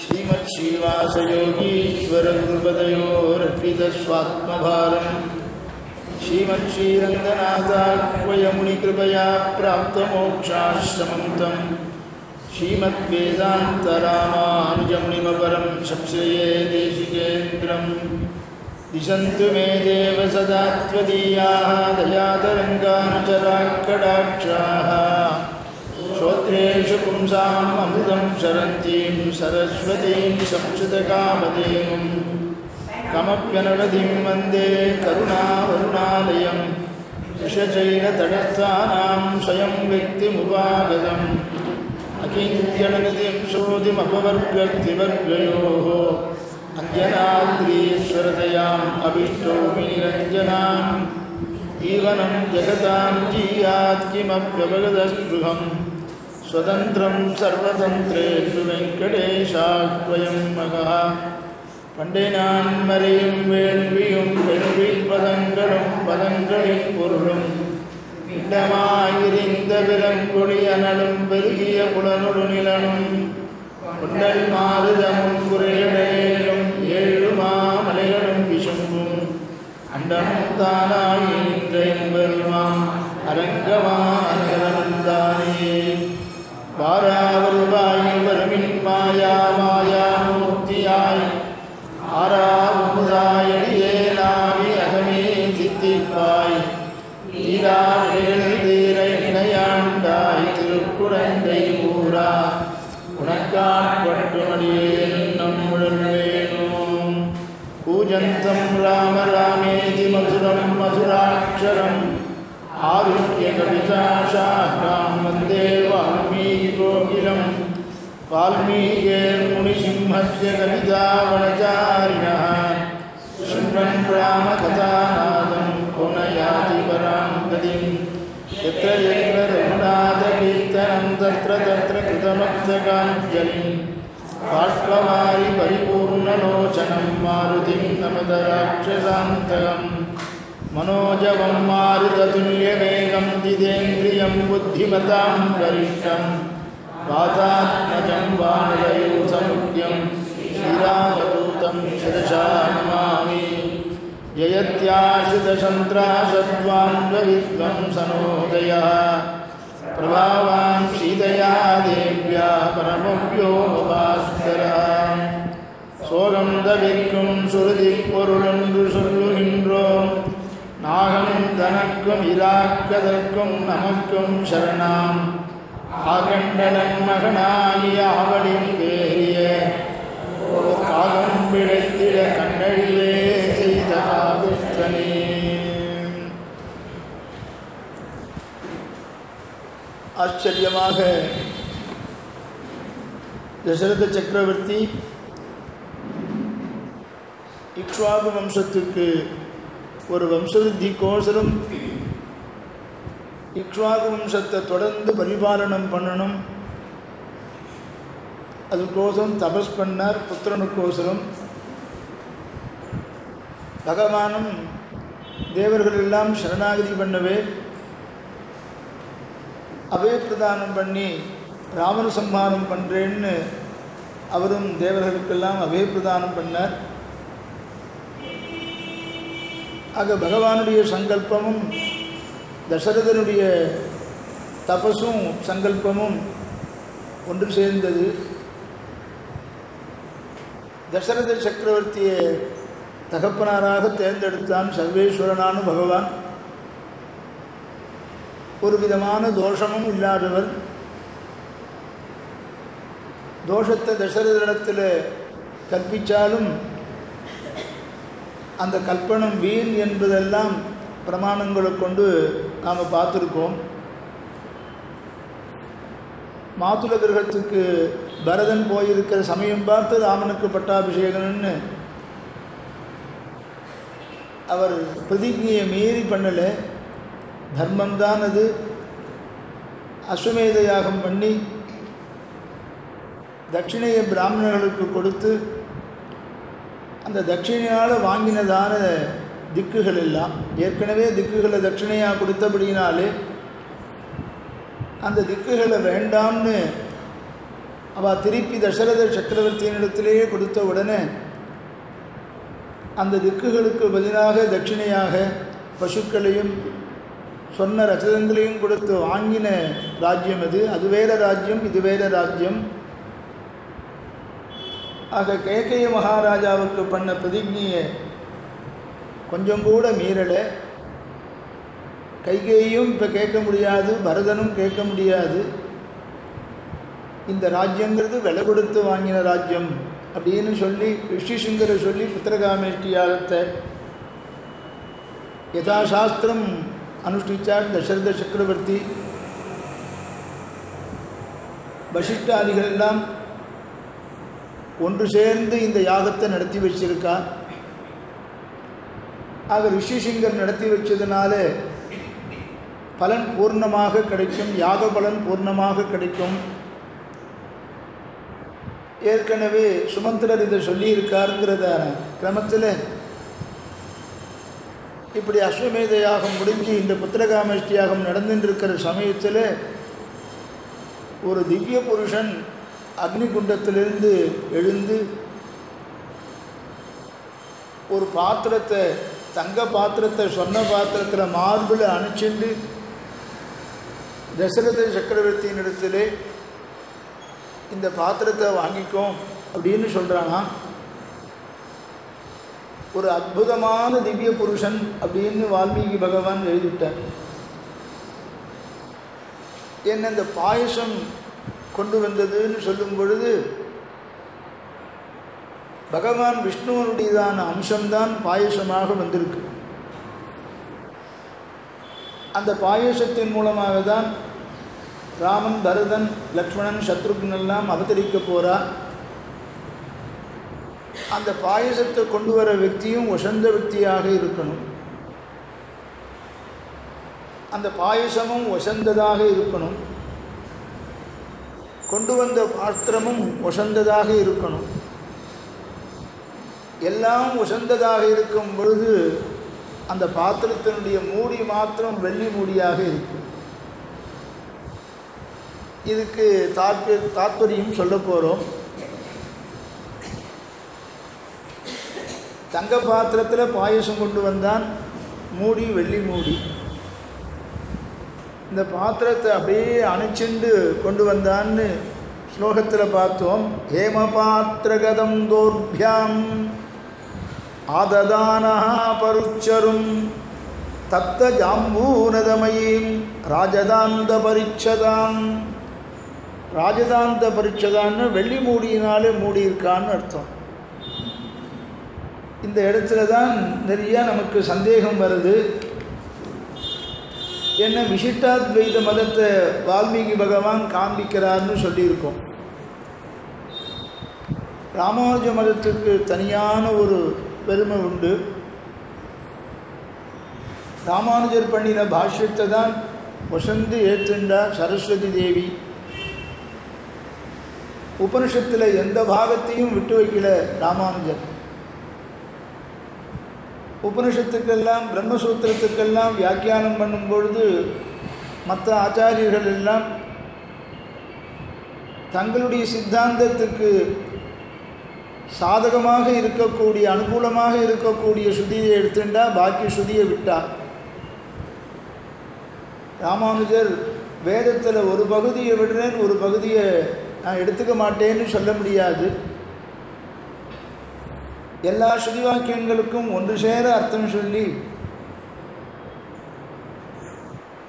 श्रीमच्छ्रीवासयोगीश्वर गुरुपदयोरर्पितस्वात्मभारम् श्रीमच्छ्रीरङ्गनाथाह्वयमुनिकृपया प्राप्तमोक्षाश्रमं तं श्रीमद्वेदान्तरामानुजमुनिमपरं संश्रये देशिकेन्द्रम् दिशन्तु मे देव सदा त्वदीयाः दयातरङ्गानुचराकटाक्षाः श्रोत्रेषु पुंसाम् अमृतं शरन्तीं सरस्वतीं संस्कृतकामधेनुं कमप्यनवधिं वन्दे करुणावरुणालयं विषचैलतटस्थानां स्वयं व्यक्तिमुपागतम् अकिञ्चननिधिं श्रुतिमपवर्गक्तिवर्गयोः अञ्जनाद्रीश्वरदयाम् अभिष्टोमि निरञ्जनाम् जीवनं जगतां जीयात् किमप्यवगतस्पृहं स्वतन्त्रं सर्वतन्त्रेषु वेङ्कटेशाह्वयं मगः பண்டைநான்மறையும் வேள்வியும் பெருவிற்பதங்களும் பதங்களின் பொருளும் இடமாயிருந்த பிறங்கொழி அனலும் பெருகிய புலனொடு நிலனும் கொண்டல் மாறுதமும் குறையடலும் ஏழு மாமலைகளும் விசும்பும் அண்டமும் தானாய் நின்ற எம்பெருமான் அரங்கமானே வாராவருவாய் வருமின் மாயா மாயாமூர்த்தியாய் ஆராவுமுதாயடியேனாவி அகமே தித்திப்பாய் ஈராவேல் தீர இணையாண்டாய் திருக்குடந்தை ஊரா உனக்காட்பட்டுமடியேன் நம்முழல் வேணும் பூஜந்தம் ராம ராமேதி மதுரம் மதுராட்சரம் ஆருஷ்ய கவிதாசாகாம் வந்தே வால்மீகி கோகிலம் वाल्मीकिर्मुनिसिंहस्य कवितावनचारिणः शृण्वन् रामकथानादं को न याति परां गतिं यत्र यत्र रघुनाथकीर्तनं तत्र तत्र कृतमस्तकाञ्जलिं बाष्पवारि परिपूर्णलोचनं मारुतिं नमत राक्षसान्तकं मनोजवं मारुततुल्यवेगं जितेन्द्रियं बुद्धिमतां वरिष्ठं वातात्मजं वानरयूथमुख्यं श्रीरामदूतं शिरसा नमामि जयत्याश्रितसन्त्रासद्वान्द्वविध्वंसनोदयः प्रभावान् सीतया देव्या परमव्योमभास्करः சோகம் தவிர்க்கும் சுருதி பொருளென்று சொல்லுகின்றோம் நாகம் தனக்கும் இராக்கதற்கும் நமக்கும் சரணாம் ஆகண்டலன் மகனாகி ஆவலில் வேறிய காகம் பிழைத்திட கண்ணழிலே செய்த ஆகுத்தனே. ஆச்சரியமாக தசரத சக்கரவர்த்தி இக்ஷ்வாகு வம்சத்துக்கு ஒரு வம்சவிருத்தி கோசரம் இக்ஷ்வாகு வம்சத்தை தொடர்ந்து பரிபாலனம் பண்ணணும், அதுக்கோசரம் தபஸ் பண்ணார் புத்திரனுக்கோசரம். பகவானும் தேவர்கள் எல்லாம் சரணாகதி பண்ணவே அபயப்பிரதானம் பண்ணி ராவண சம்ஹாரம் பண்ணுறேன்னு அவரும் தேவர்களுக்கெல்லாம் அபயப்பிரதானம் பண்ணார். ஆக பகவானுடைய சங்கல்பமும் தசரதனுடைய தபஸும் சங்கல்பமும் ஒன்று சேர்ந்தது. தசரத சக்கரவர்த்தியை தகப்பனாராக தேர்ந்தெடுத்தான் சர்வேஸ்வரனான பகவான். ஒரு விதமான தோஷமும் இல்லாதவர். தோஷத்தை தசரதனிடத்தில் கற்பித்தாலும் அந்த கல்பனம் வீண் என்பதெல்லாம் பிரமாணங்களை கொண்டு நாம் பார்த்துருக்கோம். மாதுல கிரகத்துக்கு பரதன் போயிருக்கிற சமயம் பார்த்து ராமனுக்கு பட்டாபிஷேகம்னு அவர் பிரதிஜையை மீறி பண்ணலை. தர்மம்தான் அது. அஸ்வமேத யாகம் பண்ணி தட்சிணையை பிராமணர்களுக்கு கொடுத்து அந்த தட்சிணையால் வாங்கினதான திக்குகள் எல்லாம் ஏற்கனவே திக்குகளை தட்சிணையாக கொடுத்தபடினாலே அந்த திக்குகளை வேண்டாம்னு அவள் திருப்பி தசரத சக்கரவர்த்தியினிடத்திலேயே கொடுத்த உடனே அந்த திக்குகளுக்கு பதிலாக தட்சிணையாக பசுக்களையும் சொன்ன ரசதங்களையும் கொடுத்து வாங்கின ராஜ்யம் அது வேற ராஜ்யம், இது வேற ராஜ்யம். ஆக கேகய மகாராஜாவுக்கு பண்ண பிரதிஜையை கொஞ்சம் கூட மீறலை. கைகேயும் இப்போ கேட்க முடியாது, பரதனும் கேட்க முடியாது. இந்த ராஜ்யங்கிறது விலை கொடுத்து வாங்கின ராஜ்யம் அப்படின்னு சொல்லி ரிஷிசிங்கரை சொல்லி புத்திரகாமேஷ்டி யாகத்தை யதாசாஸ்திரம் அனுஷ்டித்தார் தசரத சக்கரவர்த்தி. வசிஷ்டாதிகள் எல்லாம் ஒன்று சேர்ந்து இந்த யாகத்தை நடத்தி வச்சிருக்கா. ஆக ரிஷிசிங்கர் நடத்தி வச்சதுனால பலன் பூர்ணமாக கிடைக்கும், யாக பலன் பூர்ணமாக கிடைக்கும். ஏற்கனவே சுமந்திரர் இதை சொல்லியிருக்காருங்கிறத கிரமத்தில் இப்படி அஸ்வமேத யாகம் முடிஞ்சு இந்த புத்திரகாமேஷ்டி யாகம் நடந்துருக்கிற சமயத்தில் ஒரு திவ்ய புருஷன் அக்னிகுண்டத்திலிருந்து எழுந்து ஒரு பாத்திரத்தை, தங்க பாத்திரத்தை, சொன்ன பாத்திரத்தில் மார்பில் அணைச்சிண்டு தசரத சக்கரவர்த்தியினிடத்திலே இந்த பாத்திரத்தை வாங்கிக்கோம் அப்படின்னு சொல்கிறானா. ஒரு அற்புதமான திவ்ய புருஷன் அப்படின்னு வால்மீகி பகவான் எழுதிவிட்டார். என்ன இந்த பாயசம் கொண்டு வந்ததுன்னு சொல்லும் பொழுது பகவான் விஷ்ணுவனுடையதான அம்சம்தான் பாயசமாக வந்திருக்கு. அந்த பாயசத்தின் மூலமாக தான் ராமன், பரதன், லக்ஷ்மணன், சத்ருக்னன் எல்லாம் அவதரிக்க போறா. அந்த பாயசத்தை கொண்டு வர వ్యక్తిயும் வசந்த వ్యక్తిயாக இருக்கணும். அந்த பாயசமும் வசந்ததாக இருக்கணும். கொண்டு வந்த பாத்திரமும் வசந்ததாக இருக்கணும். எல்லாம் வசந்ததாக இருக்கும் பொழுது அந்த பாத்திரத்தினுடைய மூடி மாத்திரம் வெள்ளி மூடியாக இருக்கும். இதுக்கு தாற்பயம் சொல்ல போகிறோம். தங்க பாத்திரத்தில் பாயசம் கொண்டு வந்தான், மூடி வெள்ளி மூடி. இந்த பாத்திரத்தை அப்படியே அணைச்சிண்டு கொண்டு வந்தான்னு ஸ்லோகத்தில் பார்த்தோம். ஹேம பாத்திரகதம் தோர்பியாம் ஆததானா பருச்சரும் தப்த ஜாம்பூனதமயீம் ராஜதாந்த பரிச்சதாம். ராஜதாந்த பரிச்சதான்னு வெள்ளி மூடியினாலே மூடியிருக்கான்னு அர்த்தம். இந்த இடத்துல தான் நிறையா நமக்கு சந்தேகம் வருது. என்ன விசிஷ்டாத்வைத மதத்தை வால்மீகி பகவான் காண்பிக்கிறார்னு சொல்லியிருக்கோம். ராமானுஜ மதத்துக்கு தனியான ஒரு பெருமை உண்டு. ராமானுஜர் பண்ணின பாஷ்யத்தை தான் வசந்து ஏற்றுண்டா சரஸ்வதி தேவி. உபனிஷத்தில் எந்த பாகத்தையும் விட்டு வைக்கல ராமானுஜர். உபனிஷத்துக்கெல்லாம் பிரம்மசூத்திரத்துக்கெல்லாம் வியாக்கியானம் பண்ணும் பொழுது மற்ற ஆச்சாரியர்கள் எல்லாம் தங்களுடைய சித்தாந்தத்துக்கு சாதகமாக இருக்கக்கூடிய, அனுகூலமாக இருக்கக்கூடிய ஸ்ருதியை எடுத்துட்டா பாக்கி ஸ்ருதியை விட்டா. ராமானுஜர் வேதத்தில் ஒரு பகுதியை விடுறேன், ஒரு பகுதியை நான் எடுத்துக்க மாட்டேன்னு சொல்ல முடியாது. எல்லா ஸ்ருதி வாக்கியங்களுக்கும் ஒன்று சேர அர்த்தம் சொல்லி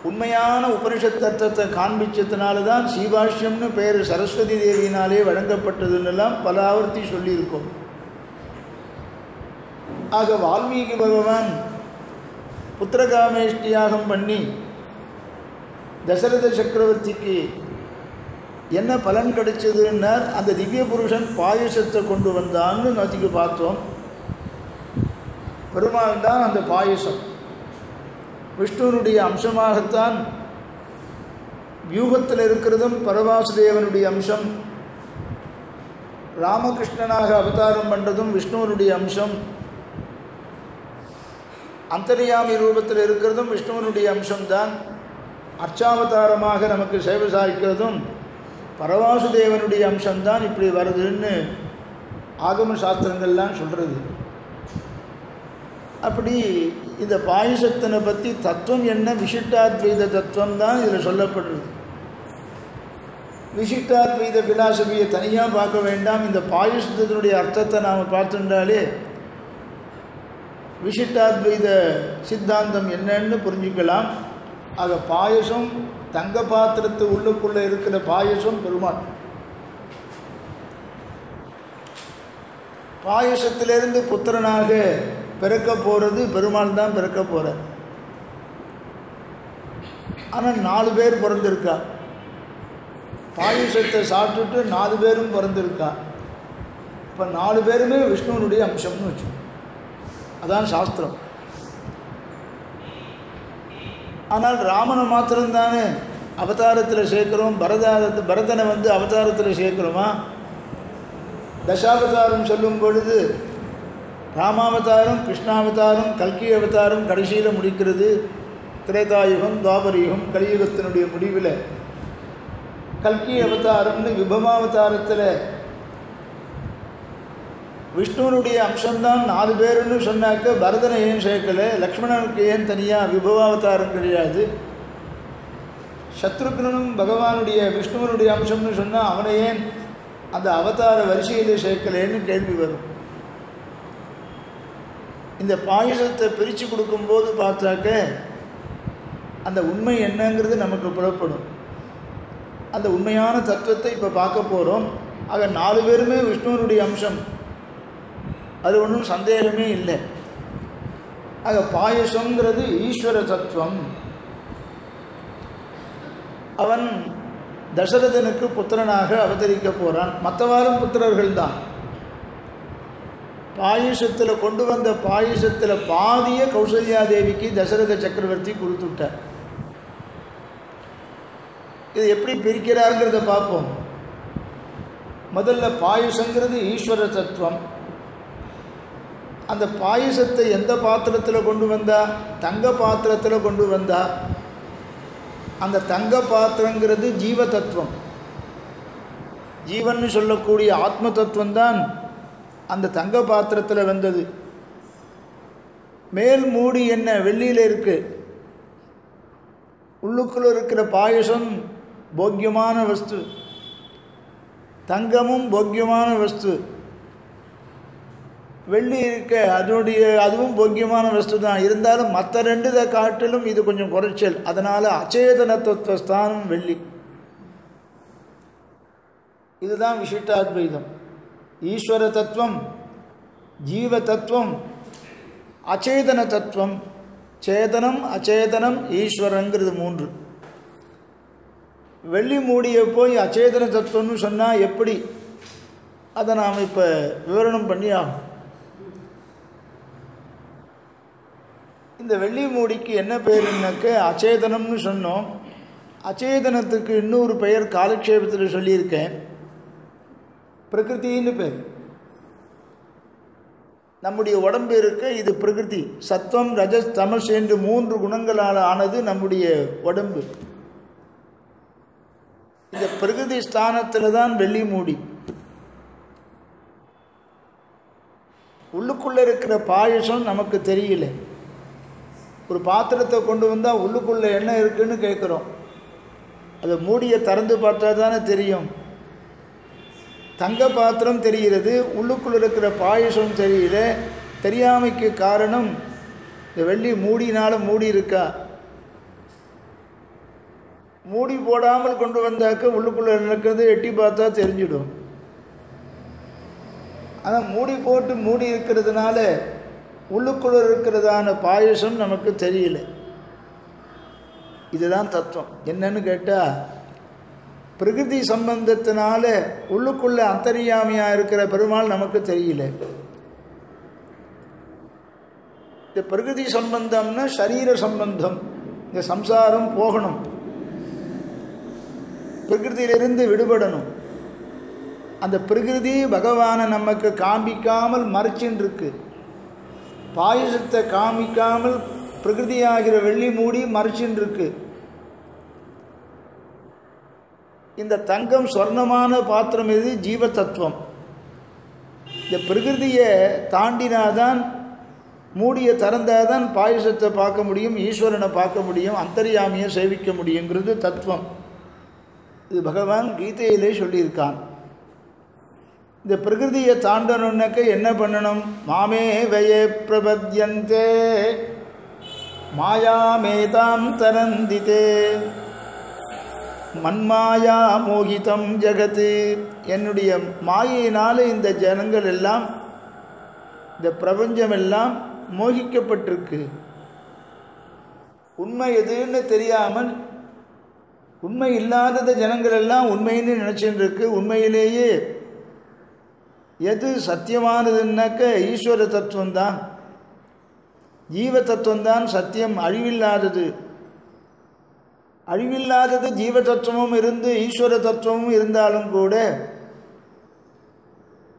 உண்மையான உபனிஷத் அர்த்தத்தை காண்பிச்சதுனால தான் சீபாஷ்யம்னு பேர் சரஸ்வதி தேவியினாலே வழங்கப்பட்டதுன்னெல்லாம் பல ஆவர்த்தி சொல்லியிருக்கோம். ஆக வால்மீகி பகவான் புத்திரகாமேஷ்டி யாகம் பண்ணி தசரத சக்கரவர்த்திக்கு என்ன பலன் கிடைச்சதுன்னார். அந்த திவ்ய புருஷன் பாயசத்தை கொண்டு வந்தான்னு நேற்றுக்கு பார்த்தோம். பெருமாள் தான் அந்த பாயசம். விஷ்ணுனுடைய அம்சமாகத்தான் வியூகத்தில் இருக்கிறதும் பரவாசுதேவனுடைய அம்சம். ராமகிருஷ்ணனாக அவதாரம் பண்ணுறதும் விஷ்ணுவனுடைய அம்சம். அந்தர்யாமி ரூபத்தில் இருக்கிறதும் விஷ்ணுவனுடைய அம்சம்தான். அர்ச்சாவதாரமாக நமக்கு சேவை சாய்க்கிறதும் பரவாசுதேவனுடைய அம்சம்தான் இப்படி வருதுன்னு ஆகம சாஸ்திரங்கள்லாம் சொல்கிறது. அப்படி இந்த பாயசத்தினை பற்றி தத்துவம் என்ன, விசிஷ்டாத்வைத தத்துவம் தான் இதில் சொல்லப்படுறது. விசிஷ்டாத்வைத பிலாசபியை தனியாக பார்க்க வேண்டாம். இந்த பாயசத்தினுடைய அர்த்தத்தை நாம் பார்த்துட்டாலே விசிஷ்டாத்வைத சித்தாந்தம் என்னன்னு புரிஞ்சுக்கலாம். ஆக பாயசம், தங்க பாத்திரத்து உள்ளுக்குள்ளே இருக்கிற பாயசம் பெருமாள். பாயசத்திலிருந்து புத்திரனாக பிறக்க போகிறது பெருமாள் தான் பிறக்க போகிறார். ஆனால் 4 பேர் பிறந்திருக்கா. பாயசத்தை சாப்பிட்டுட்டு 4 பேரும் பிறந்திருக்கா. இப்போ 4 பேருமே விஷ்ணுவனுடைய அம்சம்னு வச்சு, அதான் சாஸ்திரம். ஆனால் ராமனை மாத்திரம்தானே அவதாரத்தில் சேர்க்குறோம். பரதனை அவதாரத்தில் சேர்க்குறோமா? தசாவதாரம் சொல்லும் பொழுது ராமாவதாரம், கிருஷ்ணாவதாரம், கல்கி அவதாரம் கடைசியில் முடிக்கிறது. திரேதாயுகம், துவாபரயுகம், கலியுகத்தினுடைய முடிவில் கல்கி அவதாரம்னு விபவாவதாரத்தில் விஷ்ணுவனுடைய அம்சம்தான் 4 பேருன்னு சொன்னாக்க பரதனை ஏன் சேர்க்கலை? லக்ஷ்மணனுக்கு ஏன் தனியாக விபவாவதாரம் கிடையாது? சத்ருக்னனும் பகவானுடைய விஷ்ணுவனுடைய அம்சம்னு சொன்னால் அவனை ஏன் அந்த அவதார வரிசையில் சேர்க்கலைன்னு கேள்வி வரும். இந்த பாயசத்தை பிரித்து கொடுக்கும்போது பார்த்தாக்க அந்த உண்மை என்னங்கிறது நமக்கு புறப்படும். அந்த உண்மையான தத்துவத்தை இப்போ பார்க்க போகிறோம். ஆக 4 பேருமே விஷ்ணுவனுடைய அம்சம், அது ஒன்றும் சந்தேகமே இல்லை. ஆக பாயசங்கிறது ஈஸ்வர தத்துவம். அவன் தசரதனுக்கு புத்திரனாக அவதரிக்க போகிறான். மற்றவாரும் புத்திரர்கள் தான். பாயசத்தில் கொண்டு வந்த பாயசத்தில் பாதிய கௌசல்யாதேவிக்கு தசரத சக்கரவர்த்தி கொடுத்துட்டார். இது எப்படி பிரிக்கிறாருங்கிறத பார்ப்போம். முதல்ல பாயசங்கிறது ஈஸ்வர தத்துவம். அந்த பாயசத்தை எந்த பாத்திரத்தில் கொண்டு வந்தா? தங்க பாத்திரத்தில் கொண்டு வந்தா. அந்த தங்க பாத்திரங்கிறது ஜீவ தத்துவம். ஜீவன் சொல்லக்கூடிய ஆத்ம தத்துவம் தான் அந்த தங்க பாத்திரத்தில் வந்தது. மேல் மூடி என்ன வெள்ளியில் இருக்குது. உள்ளுக்குள்ள இருக்கிற பாயசம் போக்கியமான வஸ்து, தங்கமும் போக்கியமான வஸ்து. வெள்ளி இருக்க அதுவும் போக்கியமான வஸ்து தான். இருந்தாலும் மற்ற 2 காட்டிலும் இது கொஞ்சம் குறைச்சல். அதனால் அச்சேதன தத்துவஸ்தானம் வெள்ளி. இதுதான் விசிஷ்டாத்வைதம். ஈஸ்வர தத்துவம், ஜீவ தத்துவம், அச்சேதன தத்துவம். சேதனம், அச்சேதனம், ஈஸ்வரங்கிறது 3. வெள்ளி மூடியை போய் அச்சேதன தத்துவம்னு சொன்னால் எப்படி? அதை நாம் இப்போ விவரணம் பண்ணி ஆகும். இந்த வெள்ளி மூடிக்கு என்ன பேருன்னாக்க அச்சேதனம்னு சொன்னோம். அச்சேதனத்துக்கு இன்னொரு பெயர் காலக்ஷேபத்தில் சொல்லியிருக்கேன், பிரகிருத்தின்னு பேர். நம்முடைய உடம்பு இருக்க இது பிரகிருதி. சத்வம், ரஜஸ், தமஸ் என்று 3 குணங்களால் ஆனது நம்முடைய உடம்பு. இந்த பிரகிருதி ஸ்தானத்தில் தான் வெள்ளி மூடி. உள்ளுக்குள்ளே இருக்கிற பாயசம் நமக்கு தெரியல. ஒரு பாத்திரத்தை கொண்டு வந்தால் உள்ளுக்குள்ளே என்ன இருக்குன்னு கேட்குறோம். அதை மூடியை திறந்து பார்த்தா தானே தெரியும். தங்க பாத்திரம் தெரிகிறது, உள்ளுக்குள்ளே இருக்கிற பாயசம் தெரியல. தெரியாமைக்கு காரணம் இந்த வெள்ளி மூடினால் மூடி இருக்கா. மூடி போடாமல் கொண்டு வந்தாக்க உள்ளுக்குள்ளே இருக்கிறது எட்டி பார்த்தா தெரிஞ்சிடும். ஆனால் மூடி போட்டு மூடி இருக்கிறதுனால உள்ளுக்குள்ளே இருக்கிறதான பாயசம் நமக்கு தெரியல. இதுதான் தத்துவம். என்னன்னு கேட்டால், பிரகிருதி சம்பந்தத்தினால உள்ளுக்குள்ளே அந்தர்யாமியாக இருக்கிற பெருமாள் நமக்கு தெரியல. இந்த பிரகிருதி சம்பந்தம்னா சரீர சம்பந்தம். இந்த சம்சாரம் போகணும், பிரகிருதியிலிருந்து விடுபடணும். அந்த பிரகிருதி பகவானை நமக்கு காண்பிக்காமல் மறைச்சின்னு இருக்கு. பாயசத்தை காமிக்காமல் பிரகிருதியாகிற வெள்ளி மூடி மறைச்சின்னு இருக்கு. இந்த தங்கம் சொர்ணமான பாத்திரம் எது? ஜீவ தத்துவம். இந்த பிரகிருதியை தாண்டினாதான், மூடிய திறந்தாதான் பாயசத்தை பார்க்க முடியும், ஈஸ்வரனை பார்க்க முடியும், அந்தர்யாமியை சேவிக்க முடியுங்கிறது தத்துவம். இது பகவான் கீதையிலே சொல்லியிருக்கான். இந்த பிரகிருதியை தாண்டணுன்னாக்க என்ன பண்ணணும்? மாமே வயே பிரபத்யந்தே மாயாமேதாம் தரந்திதே மன்மாயா மோகிதம் ஜகத்து. என்னுடைய மாயினால் இந்த ஜனங்கள் எல்லாம், இந்த பிரபஞ்சம் எல்லாம் மோகிக்கப்பட்டிருக்கு. உண்மை எதுன்னு தெரியாமல் உண்மை இல்லாதத ஜனங்கள் எல்லாம் உண்மைன்னு நினச்சிட்டு இருக்கு. உண்மையிலேயே எது சத்தியமானதுன்னாக்க ஈஸ்வர தத்துவம்தான், ஜீவ தத்துவம்தான் சத்தியம், அழிவில்லாதது. அழிவில்லாதது ஜீவ தத்துவமும் இருந்து ஈஸ்வர தத்துவமும் இருந்தாலும் கூட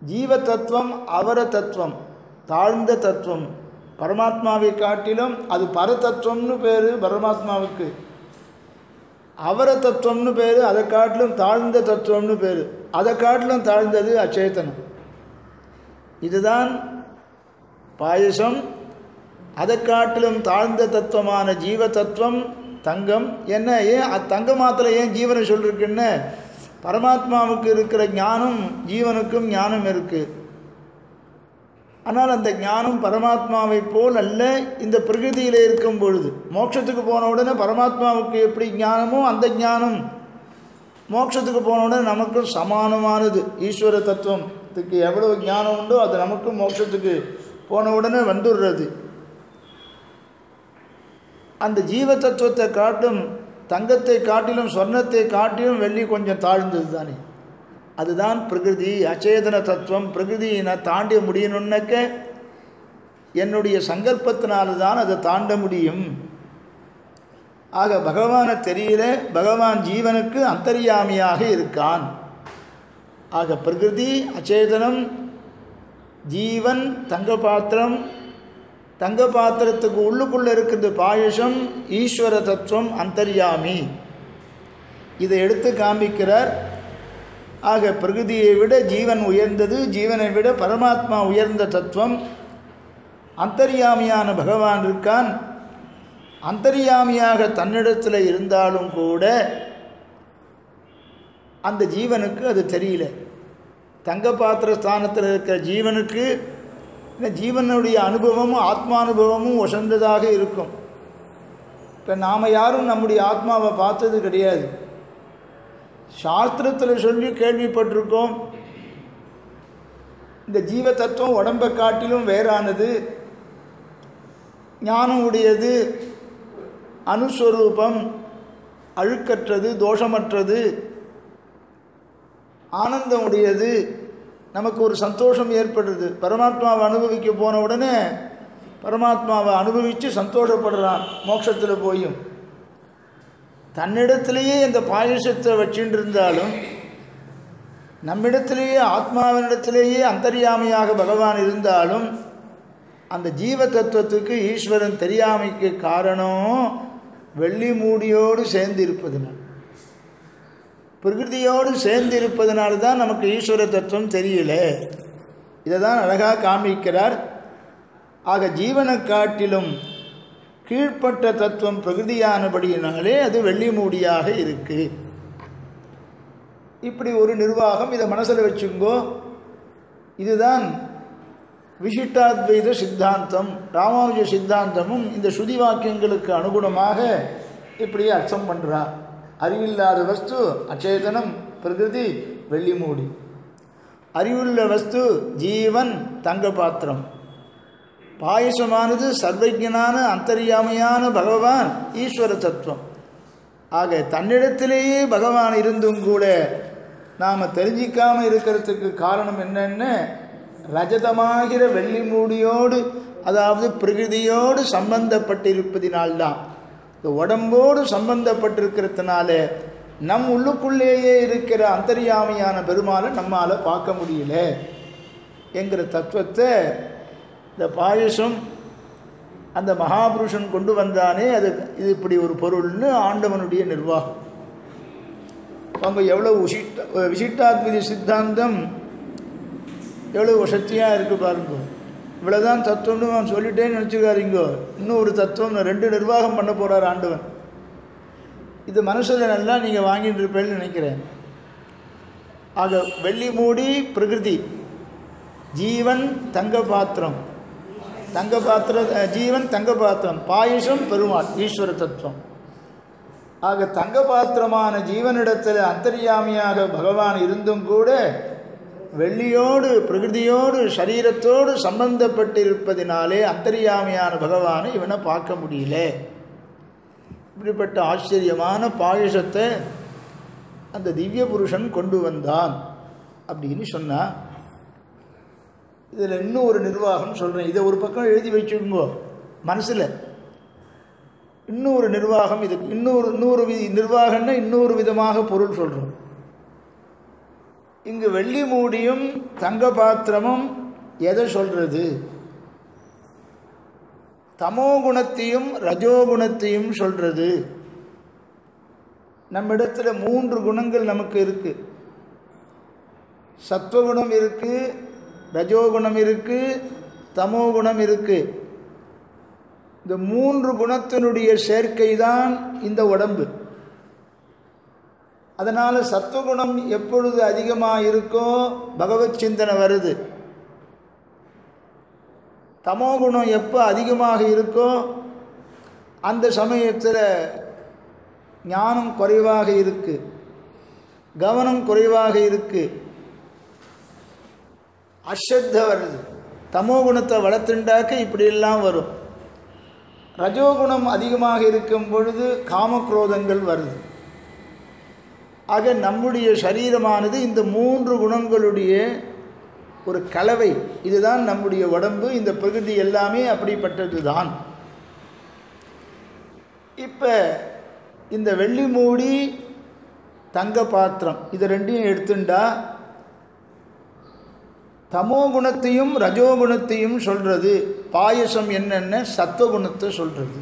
ஜீவ தத்துவம் அவர தத்துவம், தாழ்ந்த தத்துவம். பரமாத்மாவை காட்டிலும் அது பரதத்துவம்னு பேர் பரமாத்மாவுக்கு, அவர தத்துவம்னு பேர், அதை காட்டிலும் தாழ்ந்த தத்துவம்னு பேர். அதை காட்டிலும் தாழ்ந்தது அச்சேதனம். இதுதான் பாயசம். அதை காட்டிலும் தாழ்ந்த தத்துவமான ஜீவ தத்துவம் தங்கம். என்ன ஏன் தங்க மாத்திரம் ஏன் ஜீவனை சொல்லிருக்குன்னு, பரமாத்மாவுக்கு இருக்கிற ஞானம் ஜீவனுக்கும் ஞானம் இருக்குது. ஆனால் அந்த ஞானம் பரமாத்மாவை போல் அல்ல. இந்த பிரகிருதியில் இருக்கும் பொழுது மோட்சத்துக்கு போன உடனே பரமாத்மாவுக்கு எப்படி ஞானமோ அந்த ஞானம் மோட்சத்துக்கு போன உடனே நமக்கும் சமானமானது. ஈஸ்வர தத்துவத்துக்கு எவ்வளவு ஞானம் உண்டோ அது நமக்கும் மோட்சத்துக்கு போன உடனே வந்துடுறது. அந்த ஜீவ தத்துவத்தை காட்டும், தங்கத்தை காட்டிலும் சொர்ணத்தை காட்டிலும் வெள்ளி கொஞ்சம் தாழ்ந்தது தானே. அதுதான் பிரகிருதி, அச்சேதன தத்துவம். பிரகிருதியை நான் தாண்ட முடியணுன்னாக்க என்னுடைய சங்கல்பத்தினால்தான் அதை தாண்ட முடியும். ஆக பகவானை தெரியல, பகவான் ஜீவனுக்கு அந்தர்யாமியாக இருக்கான். ஆக பிரகிருதி அச்சேதனம், ஜீவன் தங்க பாத்திரம், தங்க பாத்திரத்துக்கு உள்ளுக்குள்ளே இருக்கிறது பாயசம், ஈஸ்வர தத்துவம் அந்தர்யாமி. இதை எடுத்து காண்பிக்கிறார். ஆக பிரகிருதியை விட ஜீவன் உயர்ந்தது, ஜீவனை விட பரமாத்மா உயர்ந்த தத்துவம். அந்தர்யாமியான பகவான் இருக்கான். அந்தர்யாமியாக தன்னிடத்தில் இருந்தாலும் கூட அந்த ஜீவனுக்கு அது தெரியல. தங்க பாத்திர ஸ்தானத்தில் இருக்கிற ஜீவனுக்கு ஜீவனுடைய அனுபவமும் ஆத்மானுபவமும் உசந்ததாக இருக்கும். இப்போ நாம் யாரும் நம்முடைய ஆத்மாவை பார்த்தது கிடையாது. சாஸ்திரத்தில் சொல்லி கேள்விப்பட்டிருக்கோம். இந்த ஜீவ தத்துவம் உடம்பை காட்டிலும் வேறானது, ஞானம் உடையது, அனுஸ்வரூபம், அழுக்கற்றது, தோஷமற்றது, ஆனந்தம் உடையது. நமக்கு ஒரு சந்தோஷம் ஏற்படுறது. பரமாத்மாவை அனுபவிக்க போன உடனே பரமாத்மாவை அனுபவித்து சந்தோஷப்படுறான். மோட்சத்தில் போயும் தன்னிடத்திலேயே இந்த பாயசத்தை வச்சுட்டு இருந்தாலும் நம்மிடத்திலேயே ஆத்மாவினிடத்திலேயே அந்தர்யாமியாக பகவான் இருந்தாலும் அந்த ஜீவ தத்துவத்துக்கு ஈஸ்வரன் தெரியாமைக்கு காரணம் வெள்ளி மூடியோடு சேர்ந்து இருப்பதுனால், பிரகிருதியோடு சேர்ந்து இருப்பதனால்தான் நமக்கு ஈஸ்வர தத்துவம் தெரியல. இதை தான் அழகாக காண்பிக்கிறார். ஆக ஜீவனை காட்டிலும் கீழ்ப்பட்ட தத்துவம் பிரகிருதியானபடியினாலே அது வெள்ளி மூடியாக இருக்கு. இப்படி ஒரு நிர்வாகம், இதை மனசில் வச்சுங்கோ. இதுதான் விசிஷ்டாத்வைத சித்தாந்தம். ராமானுஜ சித்தாந்தமும் இந்த ஸ்ருதி வாக்கியங்களுக்கு அனுகுணமாக இப்படி அர்த்தம் பண்ணுறார். அறிவில்லாத வஸ்து அச்சேதனம், பிரகிருதி வெள்ளி மூடி. அறிவுள்ள வஸ்து ஜீவன் தங்க பாத்திரம். பாயசமானது சர்வஜனான அந்தர்யாமியான பகவான் ஈஸ்வர தத்துவம். ஆக தன்னிடத்திலேயே பகவான் இருந்தும் கூட நாம் தெரிஞ்சிக்காமல் இருக்கிறதுக்கு காரணம் என்னென்னு, ரஜதமாகிற வெள்ளி மூடியோடு, அதாவது பிரகிருதியோடு சம்பந்தப்பட்டிருப்பதினால்தான், இந்த உடம்போடு சம்பந்தப்பட்டிருக்கிறதுனால நம் உள்ளுக்குள்ளேயே இருக்கிற அந்தர்யாமியான பெருமாளை நம்மால் பார்க்க முடியல என்கிற தத்துவத்தை இந்த பாயசம் அந்த மகாபுருஷன் கொண்டு வந்தானே, அது இது இப்படி ஒரு பொருள்னு ஆண்டவனுடைய நிர்வாகம். அவங்க எவ்வளோ விசிஷ்டாத்விதி சித்தாந்தம் எவ்வளோ சக்தியாக இருக்குது பாருங்க. இவ்வளோதான் தத்துவம்னு அவன் சொல்லிட்டேன்னு நினச்சிக்காதீங்கோ. இன்னும் ஒரு தத்துவம் 2 நிர்வாகம் பண்ண போகிறார் ஆண்டவன். இது மனசில் நல்லா நீங்கள் வாங்கிட்டு இருப்பேன்னு நினைக்கிறேன். ஆக வெள்ளி மூடி பிரகிருதி, ஜீவன் தங்க பாத்திரம், ஜீவன் தங்க பாத்திரம், பாயசம் பெருமாள் ஈஸ்வர தத்துவம். ஆக தங்க பாத்திரமான ஜீவனிடத்தில் அந்தர்யாமியாக பகவான் இருந்தும் கூட வெள்ளியோடு பிரகிருதியோடு சரீரத்தோடு சம்பந்தப்பட்டிருப்பதினாலே அந்தர்யாமியான பகவானை இவனை பார்க்க முடியல. இப்படிப்பட்ட ஆச்சரியமான பாயசத்தை அந்த திவ்ய புருஷன் கொண்டு வந்தான் அப்படின்னு சொன்னான். இதில் இன்னும் ஒரு நிர்வாகம் சொல்கிறேன். இதை ஒரு பக்கம் எழுதி வச்சுக்கோங்க மனசில். இன்னொரு நிர்வாகம், இதுக்கு இன்னொரு நிர்வாகம்னா இன்னொரு விதமாக பொருள் சொல்கிறோம். இங்கு வெள்ளி மூடியும் தங்க பாத்திரமும் எதை சொல்கிறது? தமோ குணத்தையும் ரஜோகுணத்தையும் சொல்கிறது. நம்மிடத்தில் 3 குணங்கள் நமக்கு இருக்கு. சத்வகுணம் இருக்கு, ரஜோகுணம் இருக்கு, தமோ குணம் இருக்கு. இந்த 3 குணத்தினுடைய சேர்க்கை தான் இந்த உடம்பு. அதனால் சத்வகுணம் எப்பொழுது அதிகமாக இருக்கோ பகவத் சிந்தனை வருது. தமோகுணம் எப்போ அதிகமாக இருக்கோ அந்த சமயத்தில் ஞானம் குறைவாக இருக்கு, கவனம் குறைவாக இருக்கு, அஸ்ரத்த வருது. தமோகுணத்தை வளர்த்துண்டாக்க இப்படியெல்லாம் வரும். ரஜோகுணம் அதிகமாக இருக்கும் பொழுது காமக்ரோதங்கள் வருது. ஆக நம்முடைய சரீரமானது இந்த 3 குணங்களுடைய ஒரு கலவை. இதுதான் நம்முடைய உடம்பு. இந்த பிரகிருதி எல்லாமே அப்படிப்பட்டது தான். இப்போ இந்த வெள்ளி மூடி தங்க பாத்திரம் இது 2ஐயும் எடுத்துண்டா தமோ குணத்தையும் ரஜோகுணத்தையும் சொல்கிறது. பாயசம் என்னென்ன சத்துவகுணத்தை சொல்கிறது.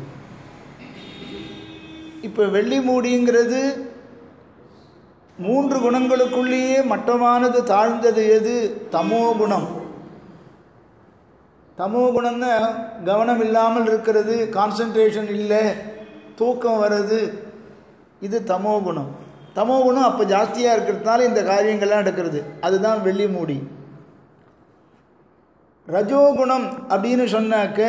இப்போ வெள்ளி மூடிங்கிறது 3 குணங்களுக்குள்ளேயே மட்டமானது தாழ்ந்தது எது? தமோகுணம். தமோகுணம்னா கவனம் இல்லாமல் இருக்கிறது, கான்சன்ட்ரேஷன் இல்லை, தூக்கம் வருது, இது தமோகுணம். தமோகுணம் அப்போ ஜாஸ்தியாக இருக்கிறதுனால இந்த காரியங்கள்லாம் நடக்கிறது. அதுதான் வெள்ளி மூடி. ரஜோகுணம் அப்படின்னு சொன்னாக்க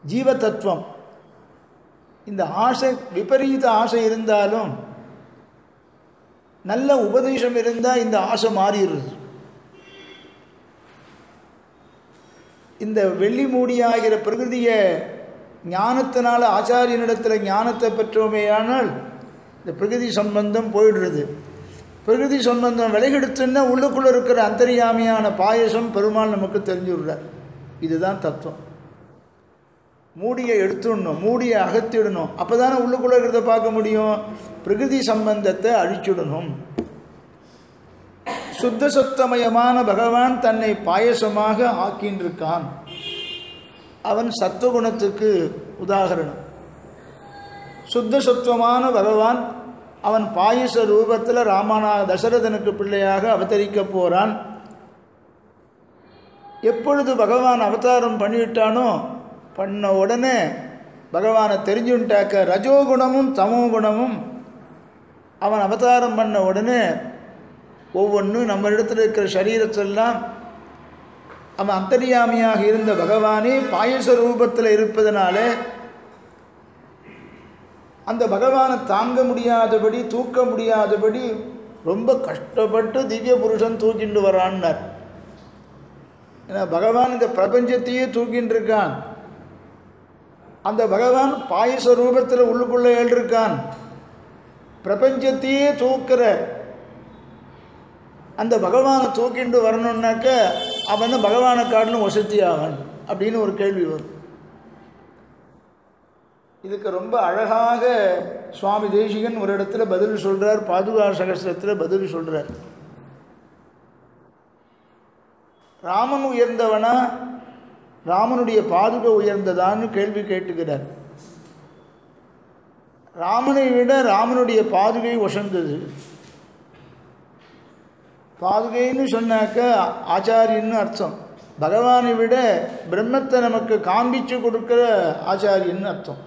ஜீவ தத்துவம். இந்த ஆசை, விபரீத ஆசை இருந்தாலும் நல்ல உபதேசம் இருந்தால் இந்த ஆசை மாறிடுறது. இந்த வெள்ளி மூடியாகிற பிரகிருதியை ஞானத்தினால ஆச்சாரியனிடத்தில் ஞானத்தை பெற்றோமேயானால் இந்த பிரகிருதி சம்பந்தம் போயிடுறது. பிரகிருதி சம்பந்தம் விலகெடுத்துன்னா உள்ளுக்குள்ளே இருக்கிற அந்தர்யாமியான பாயசம் பெருமாள் நமக்கு தெரிஞ்சுடுறார். இதுதான் தத்துவம். மூடியை எடுத்துடணும், மூடியை அகத்திடணும். அப்போ தானே உள்ளுக்குள்ளே இருக்கிறத பார்க்க முடியும். பிரகிருதி சம்பந்தத்தை அழிச்சுடணும். சுத்த சத்தமயமான பகவான் தன்னை பாயசமாக ஆக்கின்றிருக்கான். அவன் சத்துவகுணத்துக்கு உதாகரணம். சுத்த சத்துவமான பகவான் அவன் பாயச ரூபத்தில் தசரதனுக்கு பிள்ளையாக அவதரிக்க போகிறான். எப்பொழுது பகவான் அவதாரம் பண்ணிவிட்டானோ பண்ண உடனே பகவானை தெரிஞ்சுட்டாக்க ரஜோகுணமும் தமோ குணமும் அவன் அவதாரம் பண்ண உடனே ஒவ்வொன்றும் நம்ம இடத்துல இருக்கிற சரீரத்தெல்லாம் அவன் அந்தர்யாமியாக இருந்த பகவானே பாயச ரூபத்தில் இருப்பதனால அந்த பகவானை தாங்க முடியாதபடி, தூக்க முடியாதபடி ரொம்ப கஷ்டப்பட்டு திவ்ய புருஷன் தூக்கிண்டு வரான்னார். ஏன்னா பகவான் இந்த பிரபஞ்சத்தையே தூக்கின்னு இருக்கான். அந்த பகவான் பாயச ரூபத்தில் உள்ளுக்குள்ளே எழுதிருக்கான். பிரபஞ்சத்தையே தூக்கிற அந்த பகவானை தூக்கிண்டு வரணுன்னாக்க அவன் பகவானை காட்டிலும் வசதி ஆவன் அப்படின்னு ஒரு கேள்வி வரும். இதுக்கு ரொம்ப அழகாக சுவாமி தேசிகன் ஒரு இடத்துல பதில் சொல்கிறார். பாதுகா சகஸ்ரத்தில் பதில் சொல்கிறார். ராமன் உயர்ந்தவனா, ராமனுடைய பாதுகா உயர்ந்ததான்னு கேள்வி கேட்டுக்கிறார். ராமனை விட ராமனுடைய பாதுகை உசந்தது. பாதுகைன்னு சொன்னாக்க ஆச்சாரியன்னு அர்த்தம். பகவானை விட பிரம்மத்தை நமக்கு காண்பிச்சு கொடுக்குற ஆச்சாரியன்னு அர்த்தம்.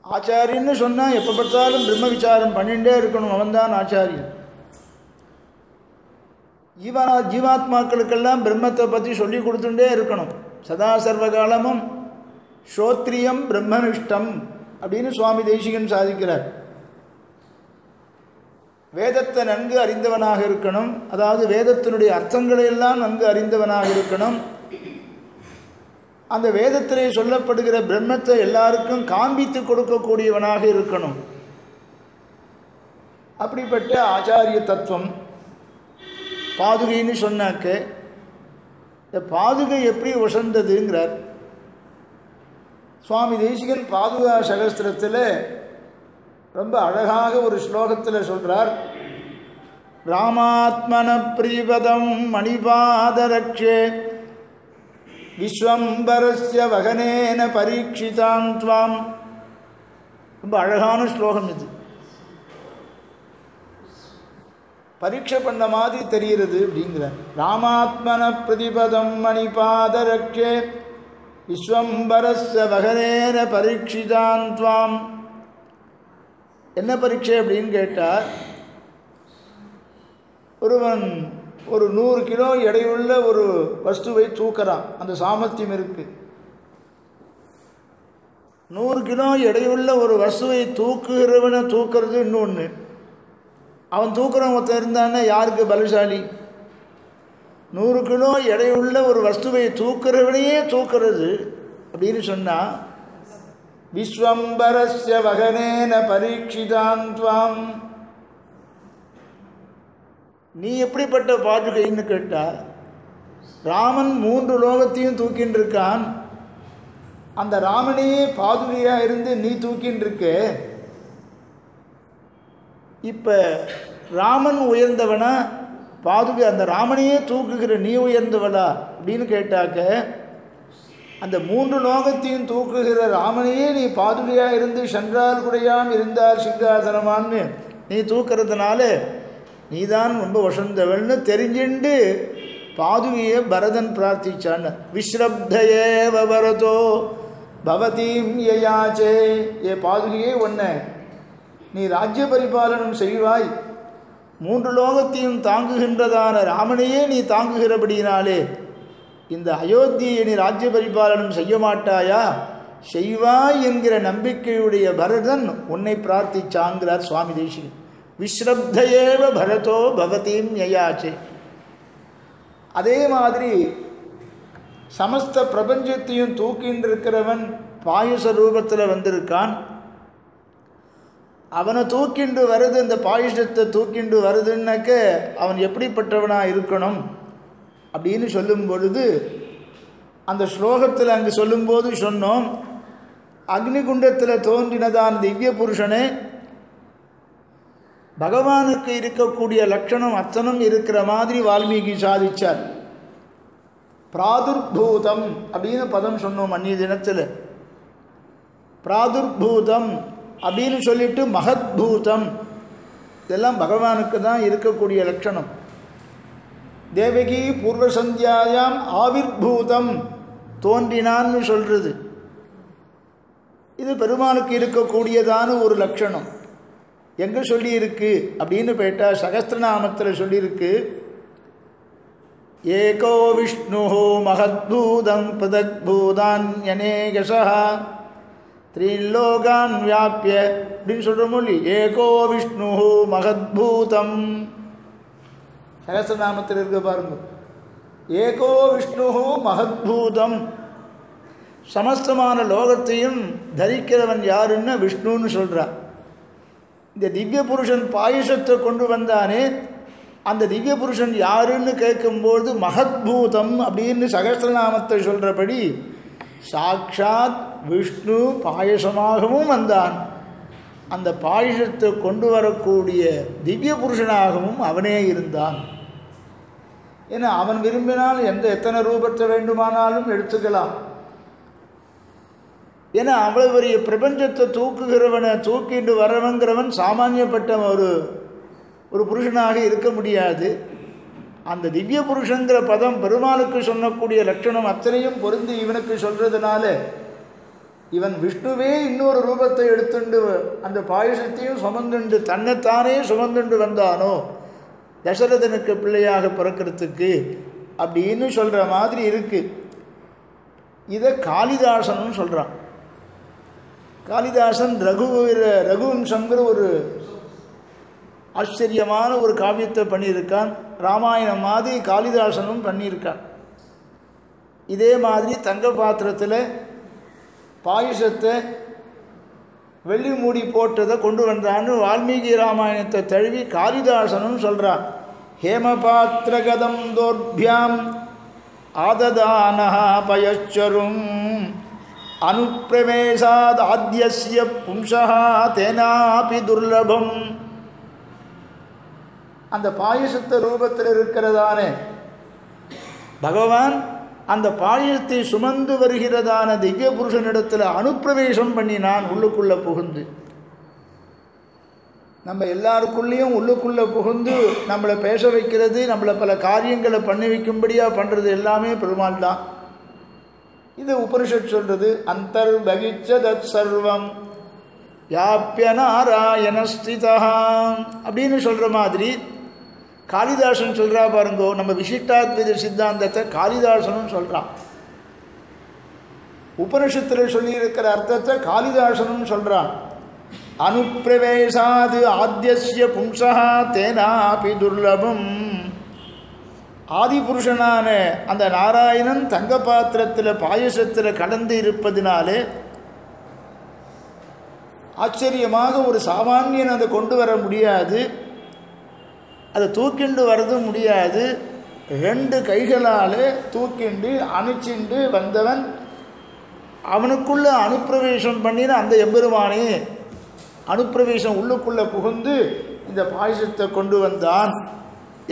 ஆச்சாரியன்னு சொன்னால் எப்போ பார்த்தாலும் பிரம்ம விசாரம் பண்ணிகிட்டே இருக்கணும், அவன்தான் ஆச்சாரியன். ஜீவாத்மாக்களுக்கெல்லாம் பிரம்மத்தை பற்றி சொல்லி கொடுத்துட்டே இருக்கணும். சதா சர்வகாலமும் ஸ்ரோத்ரியம் பிரம்மனிஷ்டம் அப்படின்னு சுவாமி தேசிகன் சாதிக்கிறார். வேதத்தை நன்கு அறிந்தவனாக இருக்கணும், அதாவது வேதத்தினுடைய அர்த்தங்களை எல்லாம் நன்கு அறிந்தவனாக இருக்கணும். அந்த வேதத்திலே சொல்லப்படுகிற பிரம்மத்தை எல்லாருக்கும் காண்பித்து கொடுக்கக்கூடியவனாக இருக்கணும். அப்படிப்பட்ட ஆச்சாரிய தத்துவம் பாதுகைன்னு சொன்னாக்க, இந்த பாதுகை எப்படி உசந்ததுங்கிறார் சுவாமி தேசிகன். பாதுகா சகஸ்திரத்தில் ரொம்ப அழகாக ஒரு ஸ்லோகத்தில் சொல்கிறார். ராமாத்மன பிரிபதம் மணிபாதரக்ஷே விஸ்வம்பரஸ்ய வகனேன பரீட்சிதாம் த்வாம். ரொம்ப அழகான ஸ்லோகம் இது. பரீட்சை பண்ண மாதிரி தெரிகிறது அப்படிங்கிறார். ராமாத்மன பிரதிபதம் மணிபாதரக்ஷே விஸ்வம்பரஸ்ய வகனேன பரீட்சிதாம் த்வாம். என்ன பரீட்சை அப்படின்னு கேட்டால், ஒருவன் ஒரு 100 கிலோ எடையுள்ள ஒரு வஸ்துவை தூக்கிறான், அந்த சாமர்த்தியம் இருக்குது. 100 கிலோ எடையுள்ள ஒரு வஸ்துவை தூக்குகிறவனை தூக்கிறது இன்னொன்று. அவன் தூக்குறவன் ஒருத்தன் இருந்தான்னா யாருக்கு பலசாலி? 100 கிலோ எடையுள்ள ஒரு வஸ்துவை தூக்குறவனையே தூக்கிறது அப்படின்னு சொன்னால், விஸ்வம்பரஸ்ய வகனேன பரீட்சிதாம் த்வாம். நீ எப்படிப்பட்ட பாதுகைன்னு கேட்டால், ராமன் 3 லோகத்தையும் தூக்கின்னு இருக்கான். அந்த ராமனையே பாதுகையாக இருந்து நீ தூக்கின்னு இருக்க. இப்போ ராமன் உயர்ந்தவனா, பாதுகை அந்த ராமனையே தூக்குகிற நீ உயர்ந்தவளா அப்படின்னு கேட்டாக்க, அந்த 3 லோகத்தையும் தூக்குகிற ராமனையே நீ பாதுகையாக இருந்து சென்றால் குடையாம் இருந்தால் சிங்காசனமான்னு நீ தூக்கிறதுனால நீதான் ரொம்ப வசந்தவள்னு தெரிஞ்சுண்டு பாதுகையை பரதன் பிரார்த்திச்சான்னு. விஸ்ரப்தயேவ பரதோ பவதீம் யயாச்சே. ஏ பாதுகையே, ஒன்றை நீ ராஜ்ய பரிபாலனம் செய்வாய். 3 லோகத்தையும் தாங்குகின்றதான ராமனையே நீ தாங்குகிறபடியினாலே இந்த அயோத்தியை நீ ராஜ்ய பரிபாலனம் செய்ய மாட்டாயா? செய்வாய் என்கிற நம்பிக்கையுடைய பரதன் உன்னை பிரார்த்திச்சாங்கிறார் சுவாமி தேசிகன். விஸ்ரப்தயேவ பரதோ பவதீம் யயாச்சே. அதே மாதிரி சமஸ்த பிரபஞ்சத்தையும் தூக்கின்னு இருக்கிறவன் பாயுச ரூபத்தில் வந்திருக்கான். அவனை தூக்கிண்டு வருது, இந்த பாயுஷத்தை தூக்கிண்டு வருதுன்னாக்க அவன் எப்படிப்பட்டவனாக இருக்கணும் அப்படின்னு சொல்லும் பொழுது, அந்த ஸ்லோகத்தில் அங்கு சொல்லும்போது சொன்னோம், அக்னிகுண்டத்தில் தோன்றினதான் திவ்ய புருஷனே பகவானுக்கு இருக்கக்கூடிய லட்சணம் அத்தனும் இருக்கிற மாதிரி வால்மீகி சாதிச்சார். பிராதுர்பூதம் அப்படின்னு பதம் சொன்னோம் அன்றைய தினத்தில். பிராதுர்பூதம் அப்படின்னு சொல்லிட்டு மகத்பூதம், இதெல்லாம் பகவானுக்கு தான் இருக்கக்கூடிய லட்சணம். தேவகி பூர்வ சந்தியாயாம் ஆவிர்பூதம், தோன்றினான்னு சொல்கிறது. இது பெருமானுக்கு இருக்கக்கூடியதான ஒரு லட்சணம். எங்கே சொல்லியிருக்கு அப்படின்னு கேட்டால் சகஸ்திரநாமத்தில் சொல்லியிருக்கு. ஏகோ விஷ்ணு மகத்பூதம் பதக்பூதான்யநேகசா த்ரீலோகான் வியாபிய அப்படின்னு சொல்கிற மொழி. ஏகோ விஷ்ணு மகத்பூதம் சகஸ்திரநாமத்தில் இருக்க பாருங்க. ஏகோ விஷ்ணு மகத்பூதம், சமஸ்தமான லோகத்தையும் தரிக்கிறவன் யாருன்னு விஷ்ணுன்னு சொல்கிறார். இந்த திவ்ய புருஷன் பாயுஷத்தை கொண்டு வந்தானே, அந்த திவ்ய புருஷன் யாருன்னு கேட்கும்போது மகத்பூதம் அப்படின்னு சகஸ்திரநாமத்தை சொல்கிறபடி சாக்ஷாத் விஷ்ணு பாயசமாகவும் வந்தான். அந்த பாயுஷத்தை கொண்டு வரக்கூடிய திவ்ய புருஷனாகவும் அவனே இருந்தான். ஏன்னா அவன் விரும்பினால் எத்தனை ரூபத்தை வேண்டுமானாலும் எடுத்துக்கலாம். ஏன்னா அவ்வளோ பெரிய பிரபஞ்சத்தை தூக்குகிறவனை தூக்கிட்டு வரவங்கிறவன் சாமானியப்பட்ட ஒரு புருஷனாக இருக்க முடியாது. அந்த திவ்ய புருஷங்கிற பதம் பெருமாளுக்கு சொல்லக்கூடிய லட்சணம் அத்தனையும் பொருந்தி இவனுக்கு சொல்கிறதுனால இவன் விஷ்ணுவே இன்னொரு ரூபத்தை எடுத்துண்டு அந்த பாயசத்தையும் சுமந்துண்டு தன்னைத்தானே சுமந்துண்டு வந்தானோ தசரதனுக்கு பிள்ளையாக பிறக்கிறதுக்கு அப்படின்னு சொல்கிற மாதிரி இருக்குது. இதை காளிதாசனும் சொல்கிறான். காளிதாசன் ரகுவம்சங்கிற ஒரு ஆச்சரியமான ஒரு காவியத்தை பண்ணியிருக்கான். ராமாயணம் மாதிரி காளிதாசனும் பண்ணியிருக்கான். இதே மாதிரி தங்க பாத்திரத்தில் பாயசத்தை வெள்ளி மூடி போட்டதை கொண்டு வந்தான்னு வால்மீகி ராமாயணத்தை தழுவி காளிதாசனும் சொல்கிறான். ஹேமபாத்திரகதம் தோர்பியாம் ஆததானஹா பயச்சரும் அனுப்பிரவேசாத் ஆத்யஸ்ய பும்சா தேனாபி துர்லபம். அந்த பாயசத்த ரூபத்தில் இருக்கிறதானே பகவான் அந்த பாயசத்தை சுமந்து வருகிறதான திவ்ய புருஷனிடத்தில் அனுப்பிரவேசம் பண்ணினான், உள்ளுக்குள்ளே புகுந்து. நம்ம எல்லாருக்குள்ளேயும் உள்ளுக்குள்ளே புகுந்து நம்மளை பேச வைக்கிறது, நம்மளை பல காரியங்களை பண்ணி வைக்கும்படியாக பண்ணுறது எல்லாமே பெருமாள் தான். இது உபனிஷத் சொல்கிறது. அந்தர்பகிச்சதத் சர்வம் யாப்பிய நாராயணஸ்திதா அப்படின்னு சொல்கிற மாதிரி காளிதாசன் சொல்கிறா பாருங்கோ. நம்ம விசிஷ்டாத்வைத சித்தாந்தத்தை காளிதாசனும் சொல்கிறான். உபனிஷத்தில் சொல்லியிருக்கிற அர்த்தத்தை காளிதாசனும் சொல்கிறான். அனுப்பிரவேசாது ஆத்யஸ்ய பும்சா தேனாபி துர்லபம். ஆதிபுருஷனான அந்த நாராயணன் தங்க பாத்திரத்தில் பாயசத்தில் கலந்து இருப்பதினாலே ஆச்சரியமாக ஒரு சாமானியன் அதை கொண்டு வர முடியாது, அதை தூக்கிண்டு வரது முடியாது. 2 கைகளால் தூக்கிண்டு அணைச்சிண்டு வந்தவன் அவனுக்குள்ளே அனுப்பிரவேசம் பண்ணின அந்த எம்பெருமானே அனுப்பிரவேசம் உள்ளுக்குள்ளே புகுந்து இந்த பாயசத்தை கொண்டு வந்தான்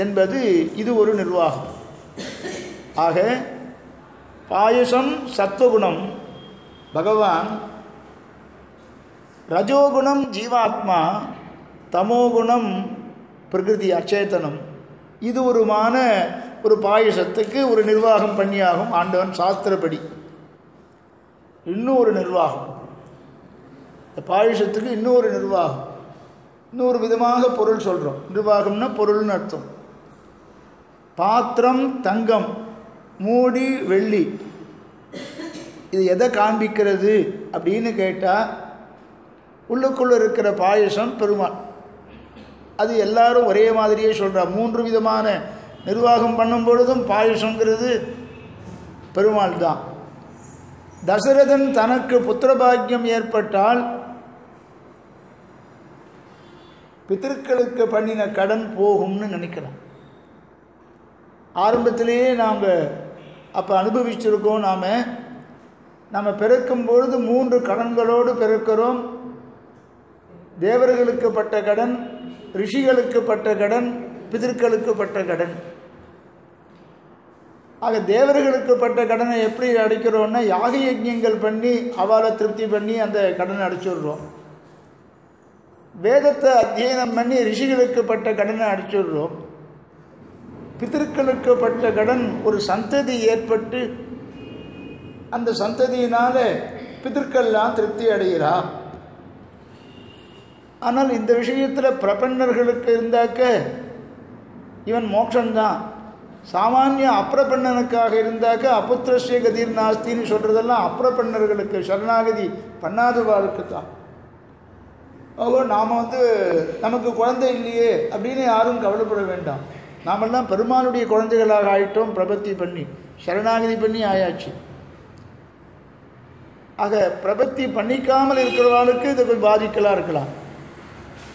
என்பது இது ஒரு நிர்வாகம். ஆக பாயசம் சத்வகுணம் பகவான், ரஜோகுணம் ஜீவாத்மா, தமோகுணம் பிரகிருதி அச்சேதனம். இது ஒரு பாயசத்துக்கு ஒரு நிர்வாகம் பண்ணியாகும் ஆண்டவன் சாஸ்திரப்படி. இன்னும் ஒரு நிர்வாகம், இந்த பாயசத்துக்கு இன்னொரு நிர்வாகம், இன்னொரு விதமாக பொருள் சொல்கிறோம். நிர்வாகம்னா பொருள்னு அர்த்தம். பாத்திரம் தங்கம், மூடி வெள்ளி. இது எதை காண்பிக்கிறது அப்படின்னு கேட்டால் உள்ளுக்குள்ளே இருக்கிற பாயசம் பெருமாள். அது எல்லாரும் ஒரே மாதிரியே சொல்கிறா. 3 விதமான நிர்வாகம் பண்ணும் பொழுதும் பாயசங்கிறது பெருமாள் தான். தசரதன் தனக்கு புத்திரபாக்கியம் ஏற்பட்டால் பிதர்களுக்கு பண்ணின கடன் போகும்னு நினைக்கிறான். ஆரம்பத்திலேயே நாம் அப்போ அனுபவிச்சிருக்கோம். நம்ம பிறக்கும் பொழுது 3 கடன்களோடு பிறக்கிறோம். தேவர்களுக்கு பட்ட கடன், ரிஷிகளுக்கு பட்ட கடன், பிதர்களுக்கு பட்ட கடன். ஆக தேவர்களுக்கு பட்ட கடனை எப்படி அடைக்கிறோன்னா யாக யஜ்ஞங்கள் பண்ணி அவளை திருப்தி பண்ணி அந்த கடனை அடைச்சிடுறோம். வேதத்தை அத்தியனம் பண்ணி ரிஷிகளுக்கு பட்ட கடனை அடைச்சிடுறோம். பிதர்களுக்கு பட்ட கடன் ஒரு சந்ததி ஏற்பட்டு அந்த சந்ததியினால பிதர்கள்லாம் திருப்தி அடைகிறா. ஆனால் இந்த விஷயத்தில் பிரபன்னர்களுக்கு இருந்தாக்க இவன் மோட்சம்தான். சாமானிய அப்பிரபன்னனுக்காக இருந்தாக்க அபுத்திரஸ்ய கதிர் நாஸ்தின்னு சொல்கிறதெல்லாம் அப்பிரபன்னர்களுக்கு, சரணாகதி பண்ணாதவாளுக்கு தான். நாம் நமக்கு குழந்தை இல்லையே அப்படின்னு யாரும் கவலைப்பட வேண்டாம். நாமெல்லாம் பெருமாளுடைய குழந்தைகளாக ஆயிட்டோம். பிரபத்தி பண்ணி சரணாகதி பண்ணி ஆயாச்சு. ஆக பிரபத்தி பண்ணிக்காமல் இருக்கிறவாளுக்கு இது கொஞ்சம் பாதிக்கலாக இருக்கலாம்.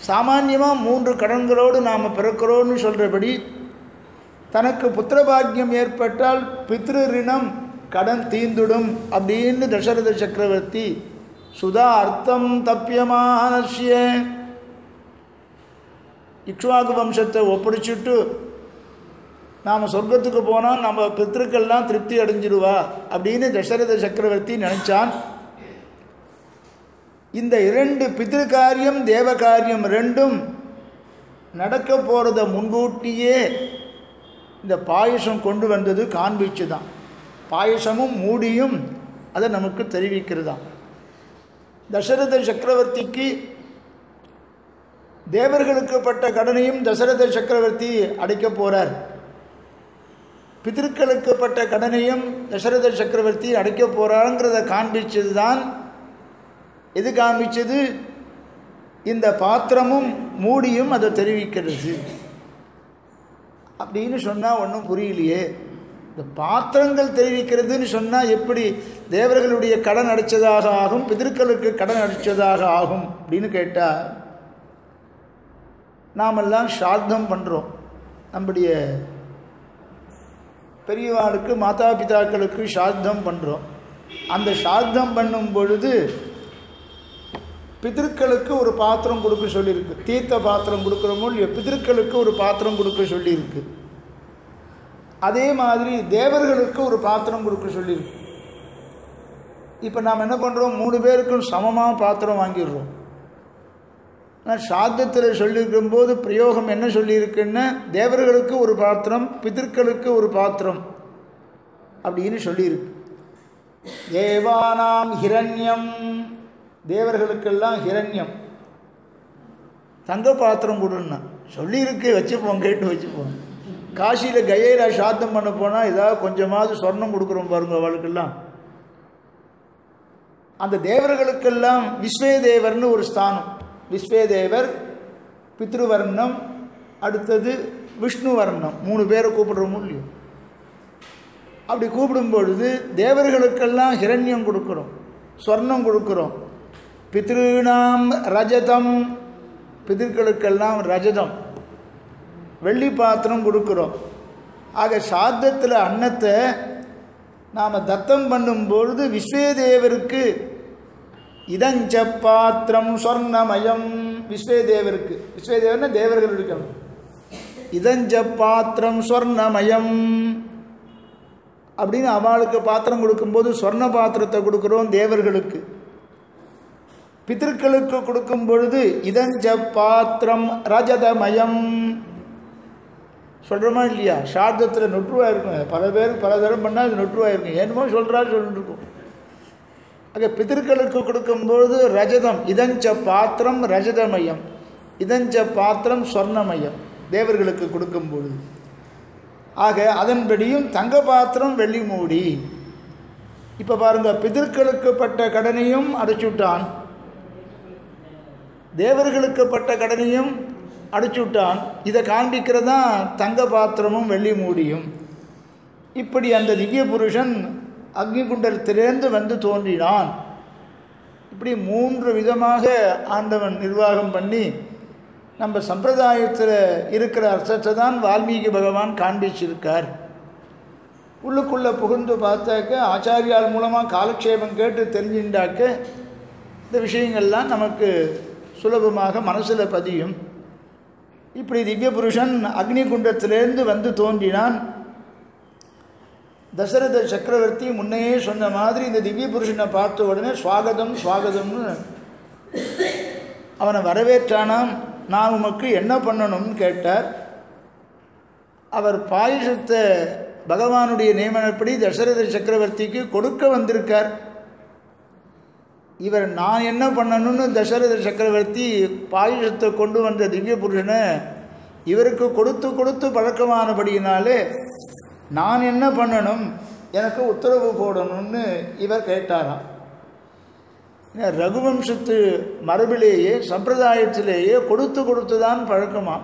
சாமான்யமாக 3 கடன்களோடு நாம் பிறக்கிறோன்னு சொல்கிறபடி தனக்கு புத்திரபாக்கியம் ஏற்பட்டால் பித்ரு ரிணம் கடன் தீந்துடும் அப்படின்னு தசரத சக்கரவர்த்தி சுதா அர்த்தம் தப்பியமானஸ்ய இக்ஷ்வாகு வம்சத்தை ஒப்படைச்சிட்டு நாம் சொர்க்கத்துக்கு போனால் நம்ம பித்ருக்கள்லாம் திருப்தி அடைஞ்சிடுவா அப்படின்னு தசரத சக்கரவர்த்தி நினச்சான். இந்த இரண்டு பித்ருகாரியம் தேவகாரியம் ரெண்டும் நடக்க போகிறத முன்கூட்டியே இந்த பாயசம் கொண்டு வந்தது காண்பிச்சு தான். பாயசமும் மூடியும் அதை நமக்கு தெரிவிக்கிறதாம். தசரத சக்கரவர்த்திக்கு தேவர்களுக்கு பட்ட கடனையும் தசரத சக்கரவர்த்தி அடைக்க போகிறார். பிதர்களுக்கு பட்ட கடனையும் தசரத சக்கரவர்த்தி அடைக்க போகிறாங்கிறத காண்பிச்சது தான். எது காண்பிச்சது? இந்த பாத்திரமும் மூடியும் அதை தெரிவிக்கிறது. அப்படின்னு சொன்னால் ஒன்றும் புரியலையே. இந்த பாத்திரங்கள் தெரிவிக்கிறதுன்னு சொன்னால் எப்படி தேவர்களுடைய கடன் அடைச்சதாக ஆகும், பிதர்களுக்கு கடன் அடைச்சதாக ஆகும் அப்படின்னு கேட்டால், நாமெல்லாம் ஸ்ராத்தம் பண்ணுறோம். நம்முடைய பெரியவாளுக்கு மாதா பிதாக்களுக்கு ஸ்ராத்தம் பண்ணுறோம். அந்த ஸ்ராத்தம் பண்ணும் பொழுது பிதர்களுக்கு ஒரு பாத்திரம் கொடுக்க சொல்லியிருக்கு. தீர்த்த பாத்திரம் கொடுக்குறோமோ இல்லையோ, பிதர்களுக்கு ஒரு பாத்திரம் கொடுக்க சொல்லியிருக்கு. அதே மாதிரி தேவர்களுக்கு ஒரு பாத்திரம் கொடுக்க சொல்லியிருக்கு. இப்போ நாம் என்ன பண்ணுறோம்? 3 பேருக்கும் சமமாக பாத்திரம் வாங்கிடுறோம். ஆனால் சாத்தத்தில் சொல்லியிருக்கும் போது பிரயோகம் என்ன சொல்லியிருக்குன்னா, தேவர்களுக்கு ஒரு பாத்திரம், பிதர்களுக்கு ஒரு பாத்திரம் அப்படின்னு சொல்லியிருக்கு. தேவானாம் ஹிரண்யம், தேவர்களுக்கெல்லாம் ஹிரண்யம், தங்க பாத்திரம் கொடுன்னா சொல்லியிருக்கு. வச்சுப்போம், கேட்டு வச்சுப்போம். காசியில் கயைரா சாத்தம் பண்ண போனால் ஏதாவது கொஞ்சமாவது சொர்ணம் கொடுக்குறோம் பாருங்க அவளுக்கெல்லாம். அந்த தேவர்களுக்கெல்லாம் விஸ்வேதேவர்னு ஒரு ஸ்தானம். விஸ்வேதேவர், பித்ருவர்ணம், அடுத்தது விஷ்ணு வர்ணம், 3 பேரை கூப்பிடுறோமோ இல்லையோ. அப்படி கூப்பிடும் பொழுது தேவர்களுக்கெல்லாம் ஹிரண்யம் கொடுக்குறோம், சொர்ணம் கொடுக்குறோம். பித்ருநாம் ரஜதம், பிதர்களுக்கெல்லாம் ரஜதம், வெள்ளி பாத்திரம் கொடுக்குறோம். ஆக சாத்தத்தில் அன்னத்தை நாம் தத்தம் பண்ணும்பொழுது விஸ்வேதேவருக்கு இதஞ்ச பாத்திரம் சொர்ணமயம், விஸ்வேதேவருக்கு, விஸ்வேதேவர்னா தேவர்கள் இருக்கணும். இதஞ்ச பாத்திரம் சொர்ணமயம் அப்படின்னு அவளுக்கு பாத்திரம் கொடுக்கும்போது சொர்ண பாத்திரத்தை கொடுக்குறோம் தேவர்களுக்கு. பிதர்களுக்கு கொடுக்கும் பொழுது இதஞ்ச பாத்திரம் ரஜதமயம் சொல்கிறோமா இல்லையா? சார்த்தத்தில் நொற்றுவாக இருக்கும். பல பேர் பல தரம் பண்ணால் அது நொற்றுவாக இருக்கும். என்னமோ சொல்கிறாரு சொல்லிட்டு இருக்கும். ஆக பிதர்களுக்கு கொடுக்கும்பொழுது ரஜதம், இதஞ்ச பாத்திரம் ரஜதமயம், இதஞ்ச பாத்திரம் சொர்ணமயம் தேவர்களுக்கு கொடுக்கும்பொழுது. ஆக அதன்படியும் தங்க பாத்திரம் வெள்ளி மூடி. இப்போ பாருங்கள், பிதர்களுக்கு பட்ட கடனையும் அடைச்சுட்டான், தேவர்களுக்கு பட்ட கடனையும் அடைச்சுட்டான். இதை காண்பிக்கிறதா தங்க பாத்திரமும் வெள்ளி மூடியும். இப்படி அந்த திவ்ய புருஷன் அக்னிகுண்டத்திலேருந்து வந்து தோன்றினான். இப்படி 3 விதமாக ஆண்டவன் நிர்வாகம் பண்ணி நம்ம சம்பிரதாயத்தில் இருக்கிற அர்த்தத்தை தான் வால்மீகி பகவான் காண்பிச்சிருக்கார். உள்ளுக்குள்ளே புகுந்து பார்த்தாக்க, ஆச்சாரியால் மூலமாக காலக்ஷேபம் கேட்டு தெரிஞ்சுட்டாக்க இந்த விஷயங்கள்லாம் நமக்கு சுலபமாக மனசில் பதியும். இப்படி திவ்ய புருஷன் அக்னிகுண்டத்திலேருந்து வந்து தோன்றினான். தசரத சக்கரவர்த்தி முன்னையே சொன்ன மாதிரி இந்த திவ்ய புருஷனை பார்த்த உடனே ஸ்வாகதம் ஸ்வாகதம்னு அவனை வரவேற்றானாம். நான் உமக்கு என்ன பண்ணணும்னு கேட்டார். அவர் பாயசத்தை பகவானுடைய நியமனப்படி தசரத சக்கரவர்த்திக்கு கொடுக்க வந்திருக்கார். இவர் நான் என்ன பண்ணணும்னு தசரத சக்கரவர்த்தி பாயசத்தை கொண்டு வந்த திவ்ய புருஷனை இவருக்கு கொடுத்து கொடுத்து பழக்கமானபடியினாலே நான் என்ன பண்ணணும், எனக்கு உத்தரவு போடணும்னு இவர் கேட்டாராம். ரகுவம்சத்து மரபிலேயே சம்பிரதாயத்திலேயே கொடுத்து கொடுத்து தான் பழக்கமா,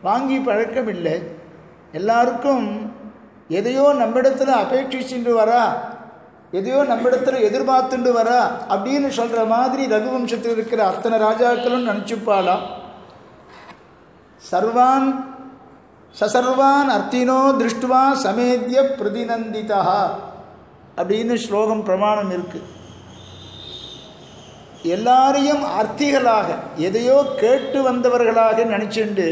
வாங்கி பழக்கம் இல்லை. எல்லாருக்கும் எதையோ நம்மிடத்தில் அபேட்சிச்சுட்டு வரா, எதையோ நம்மிடத்தில் எதிர்பார்த்துண்டு வரா அப்படின்னு சொல்கிற மாதிரி ரகுவம்சத்தில் இருக்கிற அத்தனை ராஜாக்களும் நினச்சிப்பாளாம். சர்வான் சசர்வான் அர்த்தினோ திருஷ்டுவா சமேத்ய பிரதிநந்திதா அப்படின்னு ஸ்லோகம் பிரமாணம் இருக்குது. எல்லாரையும் அர்த்திகளாக எதையோ கேட்டு வந்தவர்களாக நினச்சிண்டு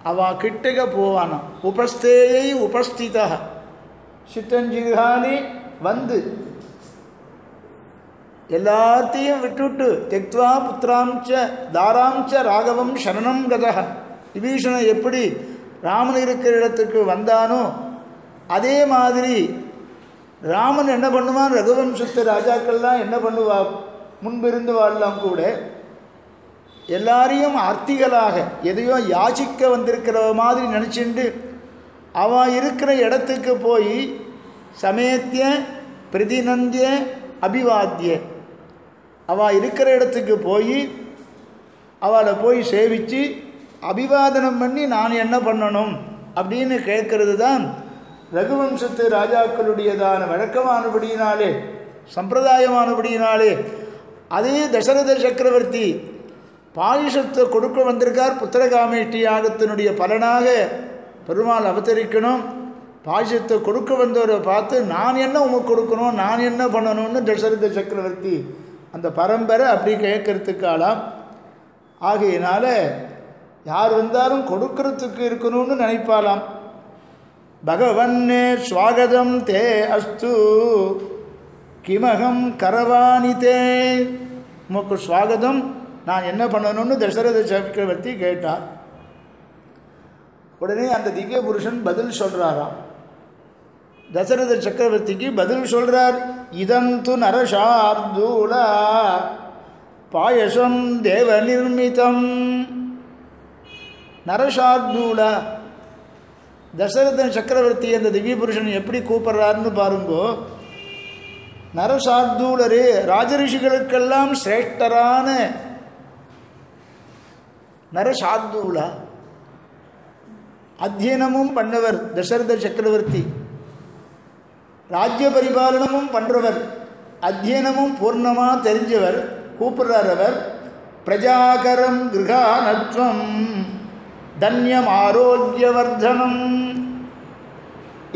அவ கிட்டக போவானாம். உபஸ்தேயை உபஸ்திதா சித்தஞ்சிகாலி வந்து எல்லாத்தையும் விட்டுட்டு தெக்வா புத்திராம்ச தாராம்ச ராகவம் சரணம் கதா. விபீஷணன் எப்படி ராமன் இருக்கிற இடத்துக்கு வந்தானோ அதே மாதிரி ராமன் என்ன பண்ணுவான், ரகுவம்சத்து ராஜாக்கள்லாம் என்ன பண்ணுவா, முன்பிருந்து வாழலாம் கூட எல்லாரையும் அர்த்திகளாக எதையோ யாசிக்க வந்திருக்கிற மாதிரி நினச்சிண்டு அவன் இருக்கிற இடத்துக்கு போய் சமேத்திய பிரதிநந்திய அபிவாத்திய அவள் இருக்கிற இடத்துக்கு போய் அவளை போய் சேவித்து அபிவாதனம் பண்ணி நான் என்ன பண்ணணும் அப்படின்னு கேட்கறது தான் ரகுவம்சத்து ராஜாக்களுடையதான வழக்கமானபடியினாலே சம்பிரதாயமானபடியினாலே. அதே தசரத சக்கரவர்த்தி பாயுஷத்தை கொடுக்க வந்திருக்கார். புத்திரகாமேஷ்டி யாகத்தினுடைய பலனாக பெருமாள் அவதரிக்கணும். பாயுஷத்தை கொடுக்க வந்தவரை பார்த்து நான் என்ன உமக்கு கொடுக்கணும், நான் என்ன பண்ணணும்னு தசரத சக்கரவர்த்தி அந்த பரம்பரை அப்படி கேட்கறதுக்கு ஆளாம். ஆகையினால யார் வந்தாலும் கொடுக்கறதுக்கு இருக்கணும்னு நினைப்பாலாம். பகவன்னே ஸ்வாகதம் தே அஸ்து கிமகம் கரவாணி தே, உமக்கு ஸ்வாகதம் நான் என்ன பண்ணணும்னு தசரத சக்கரவர்த்தி கேட்டார். உடனே அந்த திவ்ய புருஷன் பதில் சொல்கிறாராம். தசரத சக்கரவர்த்திக்கு பதில் சொல்கிறார். இதந்து நரசார்தூலா பாயசம் தேவ நிர்மிதம். நரசார்தூலா தசரத சக்கரவர்த்தி அந்த திவ்ய புருஷன் எப்படி கூப்பிட்றாருன்னு பாருங்கோ. நரசார்தூலரே, ராஜரிஷிகளுக்கெல்லாம் சிரேஷ்டரான நரசார்தூலா. அத்தியனமும் பண்ணவர் தசரத சக்கரவர்த்தி, ராஜ்ய பரிபாலனமும் பண்ணுறவர், அத்தியனமும் பூர்ணமாக தெரிஞ்சவர். கூப்பிடுறார் அவர். பிரஜாகரம் கிருகானத்வம் தன்யம் ஆரோக்கியவர்தனம்.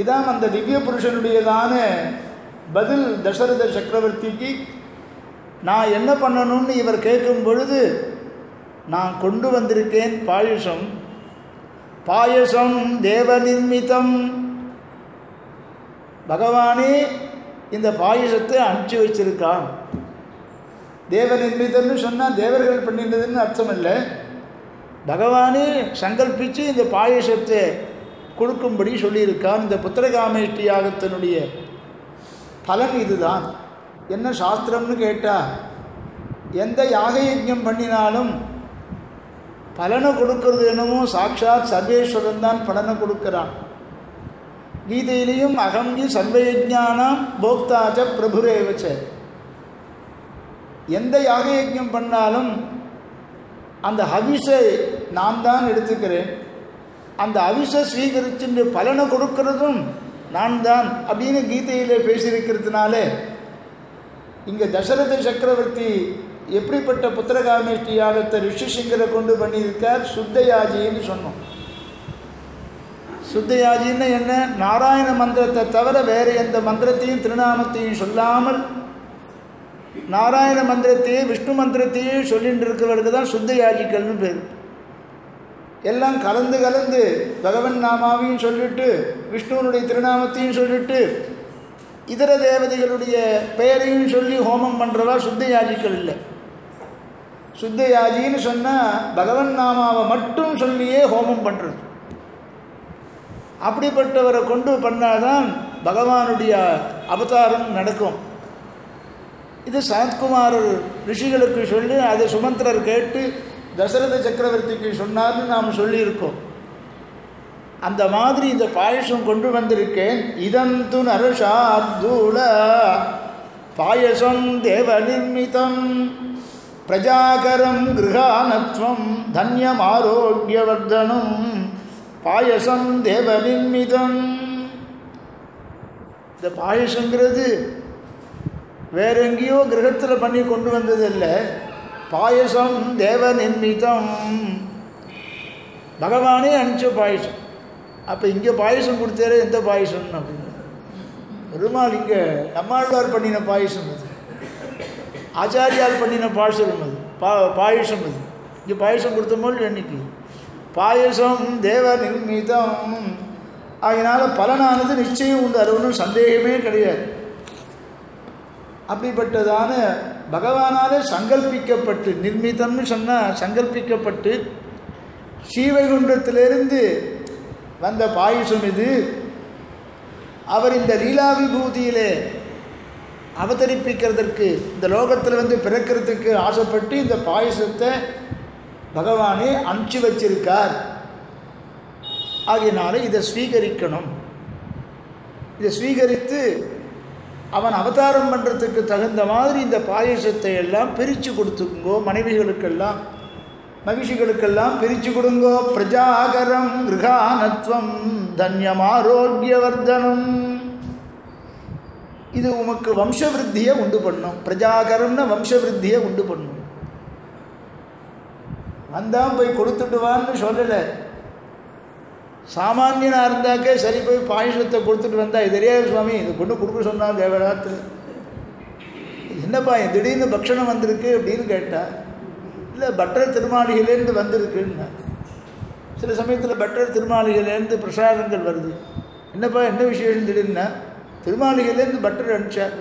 இதான் அந்த திவ்ய புருஷனுடையதான பதில் தசரத சக்கரவர்த்திக்கு. நான் என்ன பண்ணணும்னு இவர் கேட்கும் பொழுது நான் கொண்டு வந்திருக்கேன் பாயுஷம். பாயசம் தேவ நிர்மிதம். பகவானே இந்த பாயசத்தை அனுப்பிச்சி வச்சிருக்கான். தேவ நிர்மிதம்னு சொன்னால் தேவர்கள் பண்ணினதுன்னு அர்த்தம் இல்லை. பகவானே சங்கல்பித்து இந்த பாயசத்தை கொடுக்கும்படி சொல்லியிருக்கான். இந்த புத்திரகாமேஷ்டி யாகத்தினுடைய பலன் இதுதான். என்ன சாஸ்திரம்னு கேட்டால், எந்த யாக யஜ்ஞம் பண்ணினாலும் பலனை கொடுக்கறது என்னமோ சாட்சாத் சர்வேஸ்வரன் தான் பலனை கொடுக்கிறான். கீதையிலையும் அகங்கி சர்வயஜ்ஞானாம் போக்தாச்ச பிரபுரேவச்ச. எந்த யாக யஜ்ஞம் பண்ணாலும் அந்த ஹவிஷை நான் தான் எடுத்துக்கிறேன், அந்த ஹவிஷை ஸ்வீகரிச்சுட்டு பலனை கொடுக்கறதும் நான் தான் அப்படின்னு கீதையில் பேசியிருக்கிறதுனால இங்கே தசரத சக்கரவர்த்தி எப்படிப்பட்ட புத்திரகாமேஷ்டி யாகத்தை ரிஷிசிங்கரை கொண்டு பண்ணியிருக்கார். சுத்தயாஜின்னு சொன்னோம். சுத்தயாஜின்னு என்ன, நாராயண மந்திரத்தை தவிர வேறு எந்த மந்திரத்தையும் திருநாமத்தையும் சொல்லாமல் நாராயண மந்திரத்தையே விஷ்ணு மந்திரத்தையே சொல்லிட்டு இருக்கிறவருக்கு தான் சுத்தயாஜிக்கள்னு பேர். எல்லாம் கலந்து கலந்து பகவன் நாமாவையும் சொல்லிட்டு விஷ்ணுவனுடைய திருநாமத்தையும் சொல்லிட்டு இதர தேவதைகளுடைய பெயரையும் சொல்லி ஹோமம் பண்ணுறவா சுத்தயாஜிக்கள் இல்லை. சுத்தயாஜின்னு சொன்னால் பகவன் நாமாவை மட்டும் சொல்லியே ஹோமம் பண்ணுறது. அப்படிப்பட்டவரை கொண்டு பண்ணாதான் பகவானுடைய அவதாரம் நடக்கும். இது சனத்குமாரர் ரிஷிகளுக்கு சொல்லி அதை சுமந்திரர் கேட்டு தசரத சக்கரவர்த்திக்கு சொன்னார்னு நாம் சொல்லியிருக்கோம். அந்த மாதிரி இந்த பாயசம் கொண்டு வந்திருக்கேன். இதந்து நரசார்தூல பாயசம் தேவ நிர்மிதம் பிரஜாகரம் கிருகானத்வம் தன்யம் ஆரோக்கியவர்தனம் பாயசம் தேவ நிர்மிதம். இந்த பாயசங்கிறது வேற எங்கேயோ கிரகத்தில் பண்ணி கொண்டு வந்ததில்லை. பாயசம் தேவ நிர்மிதம், பகவானே அனுப்பிச்ச பாயசம். அப்போ இங்கே பாயசம் கொடுத்தாரு, எந்த பாயசம் அப்படின்னு பெருமாள் இங்கே நம்மாழ்வார் பண்ணின பாயசம் அது, ஆச்சாரியால் பண்ணின பாயசம் அது பாயசம் அது. இங்கே பாயசம் கொடுத்த போது அன்னைக்கு பாயசம் தேவ நிர்மிதம். அதனால் பலனானது நிச்சயம் உண்டு, அது ஒன்றும் சந்தேகமே கிடையாது. அப்படிப்பட்டதான பகவானாலே சங்கல்பிக்கப்பட்டு, நிர்மிதம்னு சொன்னால் சங்கல்பிக்கப்பட்டு ஸ்ரீவைகுண்டத்திலிருந்து வந்த பாயசம் இது. அவர் இந்த லீலா விபூதியிலே அவதரிப்பிக்கிறதுக்கு, இந்த லோகத்தில் வந்து பிறக்கிறதுக்கு ஆசைப்பட்டு இந்த பாயசத்தை பகவானே அனுப்பிச்சு வச்சிருக்கார். ஆகையினால இதை ஸ்வீகரிக்கணும். இதை ஸ்வீகரித்து அவன் அவதாரம் பண்ணுறதுக்கு தகுந்த மாதிரி இந்த பாயசத்தை எல்லாம் பிரித்து கொடுத்துக்குங்கோ. மனைவிகளுக்கெல்லாம், மகிழ்ச்சிகளுக்கெல்லாம் பிரித்து கொடுங்கோ. பிரஜாகரம் கிருகானத்வம் தன்யமாரோக்கியவர்தனம். இது உமக்கு வம்சவிருத்தியை உண்டு பண்ணும். பிரஜாகரம்னா வம்சவிருத்தியை உண்டு பண்ணும். வந்தான் போய் கொடுத்துட்டுவான்னு சொல்லலை. சாமானியனாக இருந்தாக்கே சரி, போய் பாயசத்தை கொடுத்துட்டு வந்தா, இது தெரியாது சுவாமி, இது கொண்டு கொடுக்க சொன்னால் தேவராத்து, என்னப்பா திடீர்னு பக்ஷணம் வந்திருக்கு அப்படின்னு கேட்டால், இல்லை பட்டர் திருமாளிகையிலேருந்து வந்திருக்குன்னா. சில சமயத்தில் பட்டர் திருமாளிகையிலேருந்து பிரசாதங்கள் வருது. என்னப்பா என்ன விசேஷம் திடீர்னா, திருமாளிகையிலேருந்து பட்டர் அனுப்பிச்சார்,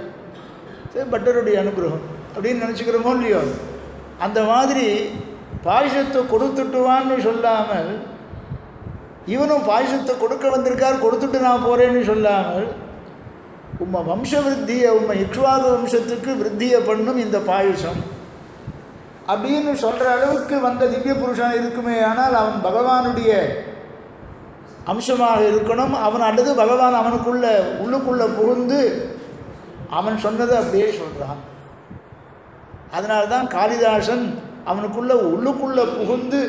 சரி பட்டருடைய அனுகிரகம் அப்படின்னு நினச்சிக்கிறோமோ இல்லையோ. அந்த மாதிரி பாயசத்தை கொடுத்துட்டுவான்னு சொல்லாமல், இவனும் பாயசத்தை கொடுக்க வந்திருக்கார், கொடுத்துட்டு நான் போகிறேன்னு சொல்லாமல், உம்மை வம்ச விருத்தியை, உம்மை இக்ஷ்வாக வம்சத்துக்கு விருத்தியை பண்ணும் இந்த பாயசம் அப்படின்னு சொல்கிற அளவுக்கு வந்த திவ்ய புருஷன் இருக்குமே. ஆனால் அவன் பகவானுடைய அம்சமாக இருக்கணும். அவன் அல்லது பகவான் அவனுக்குள்ள உள்ளுக்குள்ளே புகுந்து அவன் சொன்னதை அப்படியே சொல்கிறான். அதனால்தான் காளிதாசன் அவனுக்குள்ளே உள்ளுக்குள்ளே புகுந்து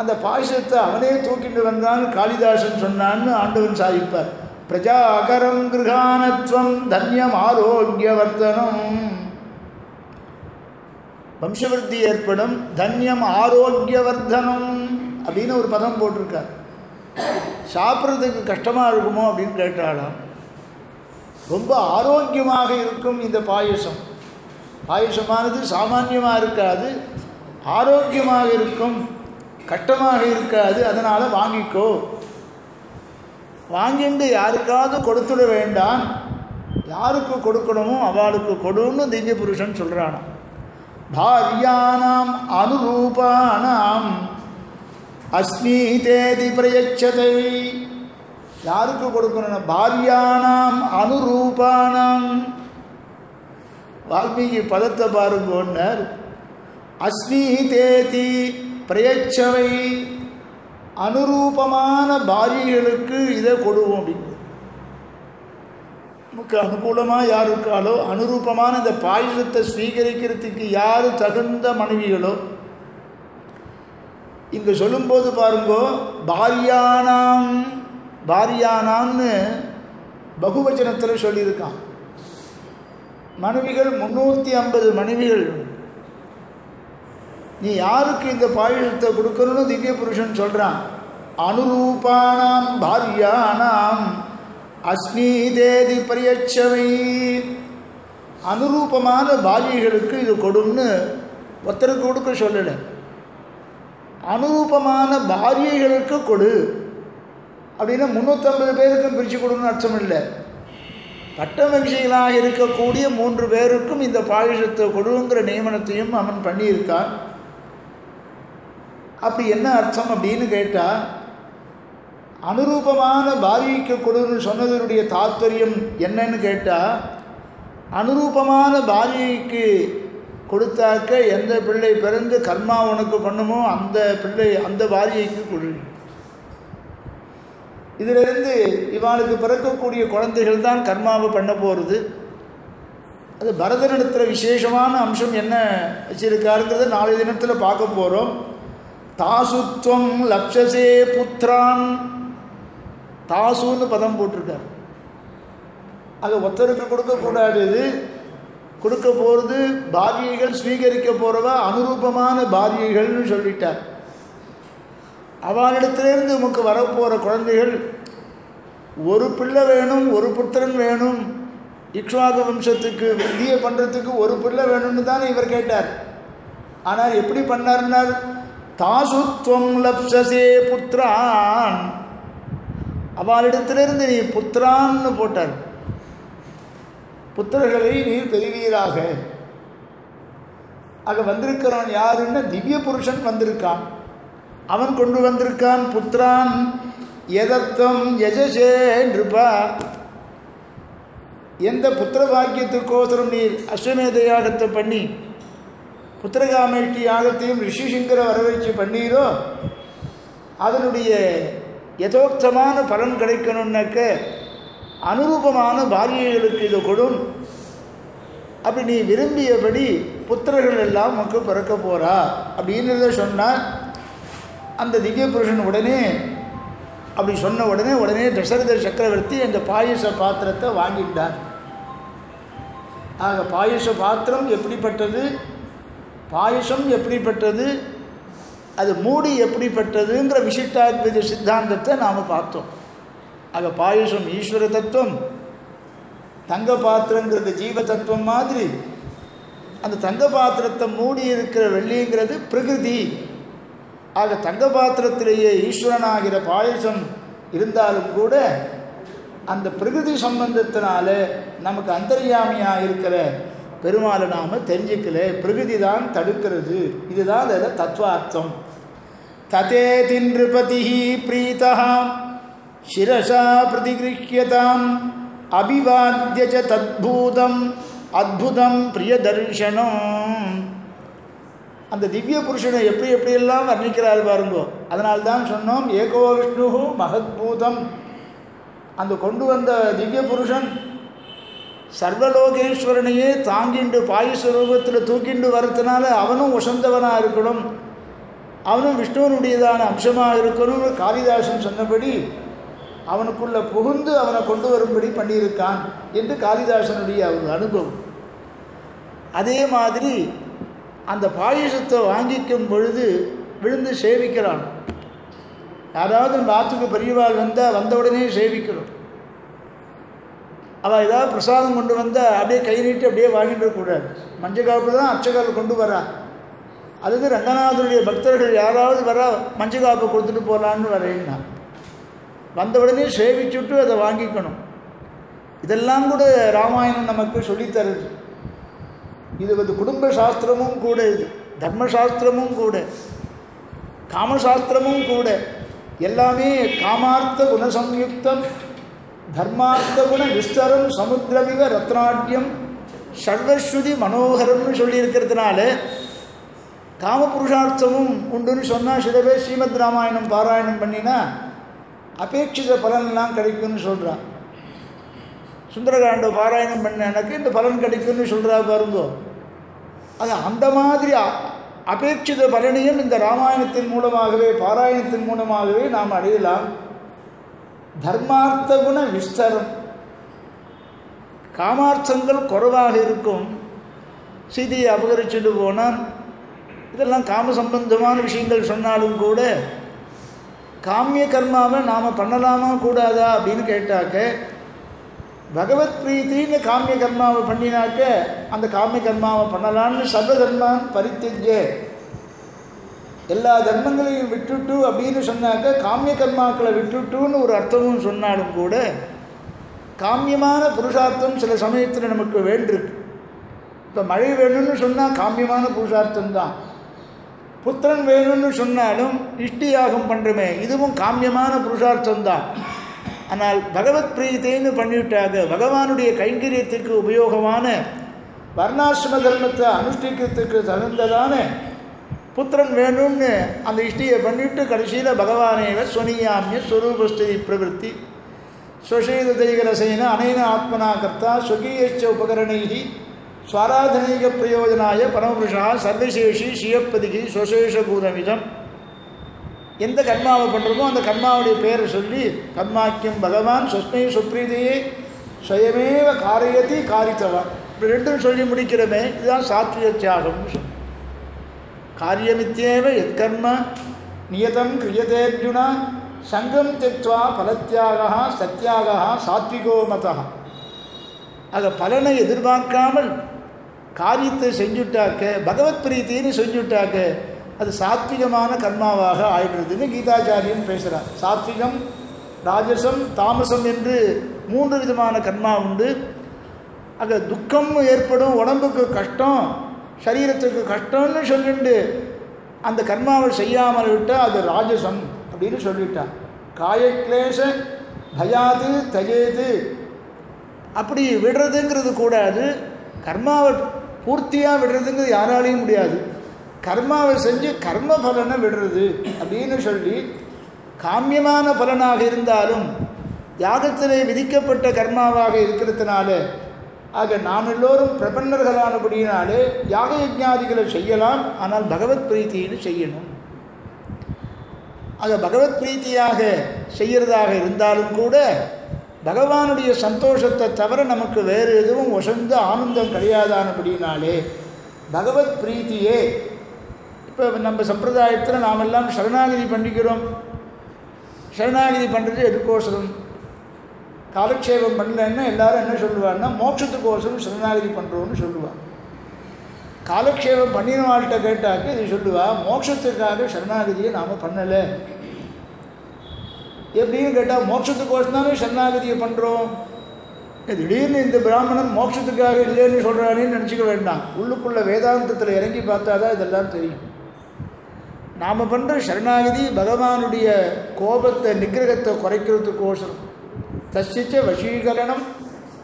அந்த பாயசத்தை அவனே தூக்கிட்டு வந்தான்னு காளிதாசன் சொன்னான்னு ஆண்டவன் சாதிப்பார். பிரஜாகரம் கிருகானத்வம் தன்யம் ஆரோக்கியவர்தனம். வம்சவர்த்தி ஏற்படும். தன்யம் ஆரோக்கியவர்தனம் அப்படின்னு ஒரு பதம் போட்டிருக்கார். சாப்பிட்றதுக்கு கஷ்டமாக இருக்குமோ அப்படின்னு கேட்டாலாம். ரொம்ப ஆரோக்கியமாக இருக்கும் இந்த பாயசம். பாயசமானது சாமான்யமாக இருக்காது, ஆரோக்கியமாக இருக்கும், கஷ்டமாக இருக்காது. அதனால் வாங்கிக்கோ. வாங்கிட்டு யாருக்காவது கொடுத்துட வேண்டாம், யாருக்கு கொடுக்கணுமோ அவளுக்கு கொடுன்னு திவ்ய புருஷன் சொல்கிறானா. பாரியானாம் அனுரூபானாம் அஸ்மீதேதி பிரயச்சதை. யாருக்கு கொடுக்கணும்? பாரியானாம் அனுரூபானாம். வால்மீகி பதத்தை பாருங்கோன்னர். அஸ்மீதேதி பிரயச்சவை, அனுரூபமான பாரியர்களுக்கு இதை கொடுவோம் அப்படிங்கிறது. நமக்கு அனுகூலமாக யார் இருக்காளோ, அனுரூபமான இந்த பாயசத்தை ஸ்வீகரிக்கிறதுக்கு யார் தகுந்த மனைவிகளோ, இங்கே சொல்லும்போது பாருங்கோ, பாரியானாம், பாரியானாம்னு பகுவச்சனத்தில் சொல்லியிருக்கான். மனைவிகள் 350 மனைவிகள். நீ யாருக்கு இந்த பாயசத்தை கொடுக்கணும்னு திவ்ய புருஷன் சொல்கிறான். அனுரூபானாம் பாரியானாம் அஸ்மீதேதி பரியச்சவை. அனுரூபமான பாரியர்களுக்கு இது கொடுன்னு ஒருத்தருக்கு கொடுக்க சொல்லலை, அனுரூபமான பாரியர்களுக்கு கொடு அப்படின்னா 350 பேருக்கும் பிரித்து கொடுன்னு அர்த்தம் இல்லை. பட்ட மகிழ்ச்சிகளாக இருக்கக்கூடிய 3 பேருக்கும் இந்த பாயசத்தை கொடுங்கிற நியமனத்தையும் அவன் பண்ணியிருக்கான். அப்படி என்ன அர்த்தம் அப்படின்னு கேட்டால், அனுரூபமான பாரியைக்கு கொடுன்னு சொன்னதனுடைய தாத்பரியம் என்னன்னு கேட்டால், அனுரூபமான பாரியைக்கு கொடுத்தாக்க எந்த பிள்ளை பிறந்து கர்மா உனக்கு பண்ணுமோ அந்த பிள்ளை, அந்த பாரியைக்கு கொடு. இதிலிருந்து இவாளுக்கு பிறக்கக்கூடிய குழந்தைகள் தான் கர்மாவை பண்ண போகிறது. அது பரதனிடத்தில் விசேஷமான அம்சம் என்ன வச்சிருக்காருங்கிறத நாளைய தினத்தில் பார்க்க போகிறோம். தாசுத்வம் லப்சசே புத்திரான். தாசுன்னு பதம் போட்டிருக்கார். அது ஒருத்தருக்கு கொடுக்கக்கூடாது. இது கொடுக்க போகிறது பாரியைகள், ஸ்வீகரிக்க போகிறவ அனுரூபமான பாரியைகள்னு சொல்லிட்டார். அவனிடத்திலிருந்து நமக்கு வரப்போகிற குழந்தைகள் ஒரு பிள்ளை வேணும், ஒரு புத்திரன் வேணும், இக்ஷ்வாக வம்சத்துக்கு வித்தியை பண்ணுறதுக்கு ஒரு பிள்ளை வேணும்னு தானே இவர் கேட்டார். ஆனால் எப்படி பண்ணார்னார்? தாசுத்வம் லப்சசே புத்திரான். அவளிடத்திலிருந்து நீ புத்திரான்னு போட்டார். புத்திரர்களை நீர் பெறுவீராக அங்கே வந்திருக்கிறவன் யாருன்னு திவ்ய புருஷன் வந்திருக்கான். அவன் கொண்டு வந்திருக்கான் புத்திரான் எதர்த்தம் யஜசே நிருபா. எந்த புத்திர பாக்கியத்துக்கோசரம் நீர் அஸ்வமேத யாகத்தை பண்ணி புத்திரகாமேஷ்டி யாகத்தையும் ரிஷிசிங்கர வரவழைச்சி பண்ணீரோ அதனுடைய யதோக்தமான பலன் கிடைக்கணும்னாக்க அனுரூபமான பாரியைகளுக்கு இதை கொடும். அப்படி நீ விரும்பியபடி புத்திரர்கள் எல்லாம் உனக்கு பிறக்க போகிறா அப்படின்றத சொன்னார். அந்த திவ்ய புருஷன் உடனே அப்படி சொன்ன உடனே தசரத சக்கரவர்த்தி அந்த பாயச பாத்திரத்தை வாங்கிட்டார். ஆக பாயச பாத்திரம் எப்படிப்பட்டது, பாயசம் எப்படிப்பட்டது, அது மூடி எப்படிப்பட்டதுங்கிற விசிஷ்டாத்வைத சித்தாந்தத்தை நாம் பார்த்தோம். ஆக பாயசம் ஈஸ்வர தத்துவம், தங்க பாத்திரங்கிறது ஜீவ தத்துவம் மாதிரி, அந்த தங்க பாத்திரத்தை மூடி இருக்கிற வெள்ளிங்கிறது பிரகிருதி. ஆக தங்க பாத்திரத்திலேயே ஈஸ்வரனாகிற பாயசம் இருந்தாலும் கூட அந்த பிரகிருதி சம்பந்தத்தினால நமக்கு அந்தர்யாமியாக இருக்கிற பெருமாளை நாம் தெரிஞ்சிக்கல, பிரகிருதி தான் தடுக்கிறது. இதுதான் அதில் தத்துவார்த்தம். ததே தின்றுபதி பிரீதா சிரசா பிரதிகிருஹ்யதாம் அபிவாத்ய ச தத்பூதம் அத்புதம் பிரியதர்ஷனம். அந்த திவ்ய புருஷனை எப்படியெல்லாம் வர்ணிக்கிறார் பாருங்கோ. அதனால்தான் சொன்னோம் ஏகோ விஷ்ணு மகத்பூதம். அந்த கொண்டு வந்த திவ்ய புருஷன் சர்வலோகேஸ்வரனையே தாங்கிண்டு பாயச ரூபத்தில் தூக்கிண்டு வரதுனால அவனும் வசந்தவனாக இருக்கணும், அவனும் விஷ்ணுவனுடையதான அம்சமாக இருக்கணும். காளிதாசன் சொன்னபடி அவனுக்குள்ளே புகுந்து அவனை கொண்டு வரும்படி பண்ணியிருக்கான் என்று காளிதாசனுடைய அவர் அனுபவம். அதே மாதிரி அந்த பாயசத்தை வாங்கிக்கும் பொழுது விழுந்து சேவிக்கிறான். யாராவது நம்ம ஆற்றுக்கு பெரியவாள் வந்த உடனே சேவிக்கிறோம். அவள் ஏதாவது பிரசாதம் கொண்டு வந்தால் அப்படியே கை நீட்டு அப்படியே வாங்கிட்டு இருக்கக்கூடாது. மஞ்சள் காப்பு தான் அச்சகால் கொண்டு வரா. அல்லது ரங்கநாதனுடைய பக்தர்கள் யாராவது வர மஞ்சள் காப்பை கொடுத்துட்டு போகலான்னு வரேன்னா வந்த உடனே சேவிச்சுட்டு அதை வாங்கிக்கணும். இதெல்லாம் கூட ராமாயணம் நமக்கு சொல்லித்தருது. இது வந்து குடும்ப சாஸ்திரமும் கூட, இது தர்மசாஸ்திரமும் கூட, காமசாஸ்திரமும் கூட. எல்லாமே காமார்த்த குணசம்யுக்தம் தர்மார்த்த குண விஸ்தரம் சமுத்திரமிக ரத்னாட்யம் சர்வஸ்ருதி மனோகரம்னு சொல்லியிருக்கிறதுனால காமபுருஷார்த்தமும் உண்டுன்னு சொன்னால் சில பேர் ஸ்ரீமத் ராமாயணம் பாராயணம் பண்ணினா அபேட்சித பலன்லாம் கிடைக்கும்னு சொல்கிறான். சுந்தரகாண்ட பாராயணம் பண்ண எனக்கு இந்த பலன் கிடைக்கும்னு சொல்கிறா பாருங்கோ. அது அந்த மாதிரி அபேட்சித பலனையும் இந்த ராமாயணத்தின் மூலமாகவே பாராயணத்தின் மூலமாகவே நாம் அடையலாம். தர்மார்த்த குண விஸ்தரம், காமார்த்தங்கள் குறைவாக இருக்கும். சீதையை அபகரிச்சுட்டு போனால் இதெல்லாம் காம சம்பந்தமான விஷயங்கள் சொன்னாலும் கூட காமிய கர்மாவை நாம் பண்ணலாமா கூடாதா அப்படின்னு கேட்டாக்க பகவத் பிரீத்தின்னு காமிய கர்மாவை பண்ணினாக்க அந்த காமிய கர்மாவை பண்ணலான்னு சர்வ தர்மான் பரித்தியஜ்ய, எல்லா தர்மங்களையும் விட்டுட்டு அப்படின்னு சொன்னாக்க காமிய கர்மாக்களை விட்டுட்டுன்னு ஒரு அர்த்தமும் சொன்னாலும் கூட காமியமான புருஷார்த்தம் சில சமயத்தில் நமக்கு வேண்டிருக்கு. இப்போ மழை வேணும்னு சொன்னால் காமியமான புருஷார்த்தம் தான். புத்திரன் வேணும்னு சொன்னாலும் இஷ்டியாகம் பண்ணுறமே இதுவும் காமியமான புருஷார்த்தம் தான். ஆனால் பகவத் பிரீத்தின்னு பண்ணிவிட்டாக பகவானுடைய கைங்கரியத்துக்கு உபயோகமான வர்ணாசிரம தர்மத்தை அனுஷ்டிக்கிறதுக்கு தகுந்ததான புத்திரன் வேணும்னு அந்த இஷ்டியை பண்ணிவிட்டு கடைசியில் பகவானேவ ஸ்வனியாமிய ஸ்வரூபஸ்திதி பிரவருத்தி ஸ்வசேதைகரசைன அனைன ஆத்மனா கர்த்தா ஸ்வகீயச்ச உபகரணைகி ஸ்வராதனைக பிரயோஜனாய பரமபுருஷா சர்வசேஷி சியப்பதிகி ஸ்வசேஷபூதமிதம். எந்த கர்மாவை பண்ணுறோமோ அந்த கர்மாவுடைய பேரை சொல்லி கர்மாக்கியம் பகவான் சொஸ்மை சுப்ரீதியே ஸ்வயமேவ காரியதி காரித்தவான் இப்படி ரெண்டும் சொல்லி முடிக்கிறோமே. இதுதான் சாத்விக தியாகம்னு சொல்லி. காரியமித்யேவ எத்கர்ம நியதம் கிரியதேர்ஜுனா சங்கம் தெக்வா பலத்தியாக சத்தியாக சாத்விகோ மதா. ஆக பலனை எதிர்பார்க்காமல் காரியத்தை செஞ்சுட்டாக்க பகவத் பிரீத்தின்னு செஞ்சுட்டாக்க அது சாத்விகமான கர்மாவாக ஆயிடுறதுன்னு கீதாச்சாரியன் பேசுகிறார். சாத்விகம், ராஜசம், தாமசம் என்று 3 விதமான கர்மா உண்டு. ஆக துக்கம் ஏற்படும், உடம்புக்கு கஷ்டம், சரீரத்துக்கு கஷ்டம்னு சொல்லிட்டு அந்த கர்மாவை செய்யாமல் விட்டால் அது ராஜசம் அப்படின்னு சொல்லிட்டான். காயக்லேச பயாது தஜேது, அப்படி விடுறதுங்கிறது கூடாது. கர்மாவை பூர்த்தியாக விடுறதுங்கிறது யாராலையும் முடியாது. கர்மாவை செஞ்சு கர்ம பலனை விடுறது அப்படின்னு சொல்லி, காமியமான பலனாக இருந்தாலும் யாகத்திலே விதிக்கப்பட்ட கர்மாவாக இருக்கிறதுனால, ஆக நாம் எல்லோரும் பிரபன்னர்களானபடியினாலே யாக யஜ்ஞாதிகளை செய்யலாம். ஆனால் பகவத் பிரீத்தின்னு செய்யணும். ஆக பகவத் பிரீத்தியாக செய்கிறதாக இருந்தாலும் கூட பகவானுடைய சந்தோஷத்தை தவிர நமக்கு வேறு எதுவும் வசந்த ஆனந்தம் கிடையாதானபடினாலே பகவத் பிரீத்தியே. இப்போ நம்ம சம்பிரதாயத்தில் நாம் எல்லாம் சரணாகதி பண்ணிக்கிறோம். சரணாகதி பண்ணுறது எதுக்கோசரம்? காலக்ஷேபம் பண்ணலன்னா எல்லாரும் என்ன சொல்லுவாங்கன்னா மோட்சத்துக்கோசரம் சரணாகதி பண்ணுறோன்னு சொல்லுவாள். காலக்ஷேபம் பண்ணினவாள்கிட்ட கேட்டாக்க இது சொல்லுவா, மோட்சத்துக்காக சரணாகதியை நாம் பண்ணலை. எப்படின்னு கேட்டால் மோட்சத்துக்கோசம் தானே சரணாகதியை பண்ணுறோம். திடீர்னு இந்த பிராமணன் மோட்சத்துக்காக இல்லைன்னு சொல்கிறானேன்னு நினச்சிக்க வேண்டாம். உள்ளுக்குள்ளே வேதாந்தத்தில் இறங்கி பார்த்தா தான் இதெல்லாம் தெரியும். நாம் பண்ணுற சரணாகதி பகவானுடைய கோபத்தை நிகிரகத்தை குறைக்கிறதுக்கோசரம். தசிச்ச வசீகரணம்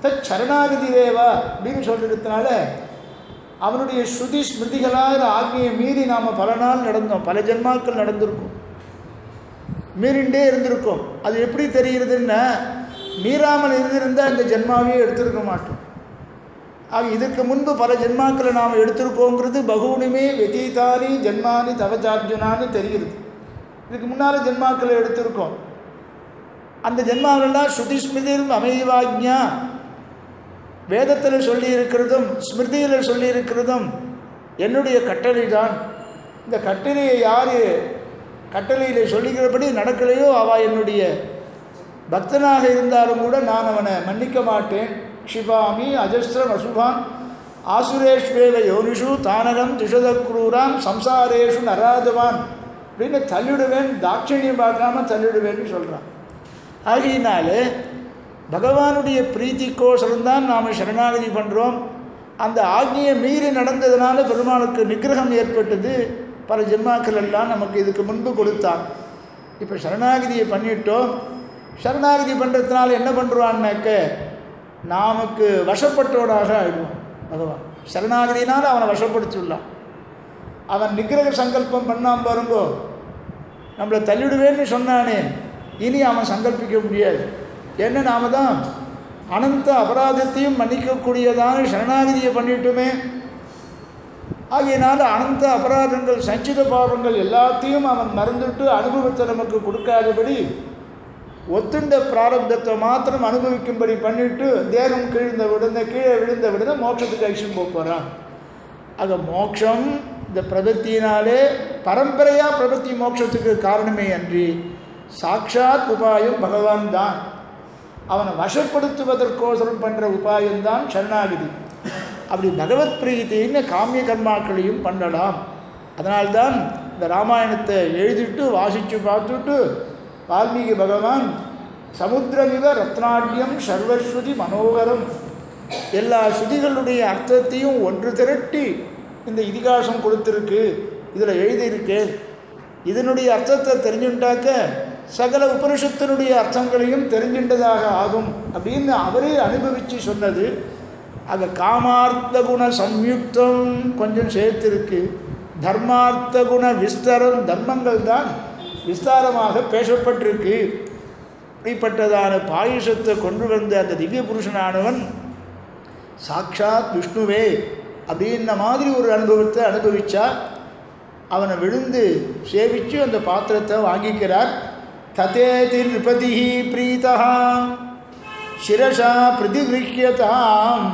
தச் சரணாகதி தேவா அப்படின்னு சொல்லிடுறதுனால அவனுடைய ஸ்ருதி ஸ்மிருதிகளாக ஆக்னியை மீறி நாம் பல நாள் நடந்தோம், பல ஜென்மாக்கள் நடந்திருக்கும், மீறிண்டே இருந்திருக்கோம். அது எப்படி தெரிகிறதுன்னா, மீறாமல் இருந்திருந்தால் இந்த ஜென்மாவையே எடுத்திருக்க மாட்டோம். ஆக இதற்கு முன்பு பல ஜென்மாக்களை நாம் எடுத்திருக்கோங்கிறது பகூனிமே வெதீதானி ஜென்மானி தவச்சார்ஜுனான்னு தெரிகிறது. இதுக்கு முன்னால் ஜென்மாக்களை எடுத்திருக்கோம். அந்த ஜென்மாவெல்லாம் ஸ்ருதி ஸ்மிருதியிலும் அமைவாக்ஞா, வேதத்தில் சொல்லியிருக்கிறதும் ஸ்மிருதியில் சொல்லியிருக்கிறதும் என்னுடைய கட்டளை தான். இந்த கட்டளையை யார் கட்டளையில் சொல்லிக்கிறபடி நடக்கலையோ அவள் என்னுடைய பக்தனாக இருந்தாலும் கூட நான் அவனை மன்னிக்க மாட்டேன். க்ஷிபாமி அஜஸ்திரம் அசுபான் ஆசுரேஷ்வேவ யோனிஷு தானகம் திஷதக்ரூரான் சம்சாரேஷு நராதவான் அப்படின்னு தள்ளிடுவேன், தாட்சணியம் பார்க்காம தள்ளிடுவேன்னு சொல்கிறான். ஆகையினாலே பகவானுடைய பிரீத்திக்கோசரம்தான் நாம் சரணாகதி பண்ணுறோம். அந்த ஆக்னியை மீறி நடந்ததுனால பெருமாளுக்கு நிகிரகம் ஏற்பட்டது. பல ஜென்மாக்கள் எல்லாம் நமக்கு இதுக்கு முன்பு கொடுத்தான். இப்போ சரணாகதியை பண்ணிட்டோம். சரணாகதி பண்ணுறதுனால என்ன பண்ணுறான்னாக்க நமக்கு வசப்பட்டவனாக ஆகிடுவான் பகவான். சரணாகதினால் அவனை வசப்படுத்திடலாம். அவன் நிகிரக சங்கல்பம் பண்ணாமல் பாருங்கோ, நம்மளை தள்ளிடுவேன்னு சொன்னானே, இனி அவன் சங்கல்பிக்க முடியாது. ஏன்னா நாம் தான் அனந்த அபராதத்தையும் மன்னிக்கக்கூடியதான சரணாகதியை பண்ணிட்டோமே. ஆகையினால அனந்த அபராதங்கள் சஞ்சித பாவங்கள் எல்லாத்தையும் அவன் மறந்துட்டு அனுபவத்தை நமக்கு கொடுக்காதபடி ஒத்துண்ட பிராரப்தத்தை மாத்திரம் அனுபவிக்கும்படி பண்ணிவிட்டு தேகம் கீழே விழுந்த விடுத மோட்சத்துக்கு ஐஷம் போகிறான். ஆக மோட்சம் இந்த பிரபத்தியினாலே பரம்பரையாக பிரபத்தி மோட்சத்துக்கு காரணமே அன்றி சாட்சாத் உபாயம் பகவான் தான். அவனை வசப்படுத்துவதற்கோசரம் பண்ணுற உபாயம்தான் சரணாகதி. அப்படி பகவத் பிரீத்தின்னு காமிய கர்மாக்களையும் பண்ணலாம். அதனால்தான் இந்த ராமாயணத்தை எழுதிட்டு வாசித்து பார்த்துட்டு வால்மீகி பகவான் சமுத்திரமிவ ரத்னாட்யம் சர்வஸ்ருதி மனோகரம் எல்லா ஸ்ருதிகளுடைய அர்த்தத்தையும் ஒன்று திரட்டி இந்த இதிகாசம் கொடுத்துருக்கு, இதில் எழுதியிருக்கேன். இதனுடைய அர்த்தத்தை தெரிஞ்சுட்டாக்க சகல உபனிஷத்தினுடைய அர்த்தங்களையும் தெரிஞ்சின்றதாக ஆகும் அப்படின்னு அவரே அனுபவித்து சொன்னது. ஆக காமார்த்த குண சம்யுக்தம் கொஞ்சம் சேர்த்திருக்கு. தர்மார்த்த குண விஸ்தரம், தர்மங்கள் தான் விஸ்தாரமாக பேசப்பட்டிருக்கு. இப்படிப்பட்டதான பாயுஷத்தை கொண்டு வந்த அந்த திவ்ய புருஷனானவன் சாட்சாத் விஷ்ணுவே அப்படின்ன மாதிரி ஒரு அனுபவத்தை அனுபவித்தா அவனை விழுந்து சேவித்து அந்த பாத்திரத்தை வாங்கிக்கிறார். ததேதி நிருபதி பிரீதா சிரசா பிரதிகிருஹ்யதாம்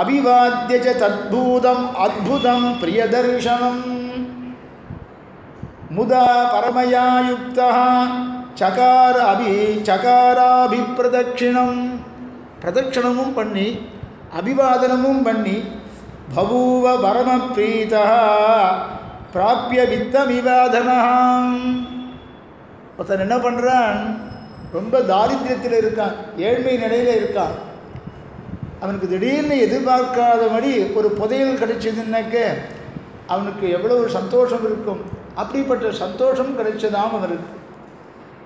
அபிவாத்ய ச தத்பூதம் அத்புதம் பிரியதர்சனம் முதா பரமயா யுக்தா சகாராபிப்பிரதட்சிணம், பிரதட்சிணமும் பண்ணி அபிவாதனமும் பண்ணி பபூவ பரம பிரீதா பிராப்பிய வித்தமிவாதனாம். ஒருத்தன் என்ன பண்ணுறான், ரொம்ப தாரித்திரத்தில் இருக்கான், ஏழ்மை நிலையில் இருக்கான். அவனுக்கு திடீர்னு எதிர்பார்க்காதபடி ஒரு புதையல் கிடைச்சதுன்னாக்க அவனுக்கு எவ்வளவு சந்தோஷம் இருக்கும். அப்படிப்பட்ட சந்தோஷம் கிடைச்சதாம் அவனுக்கு.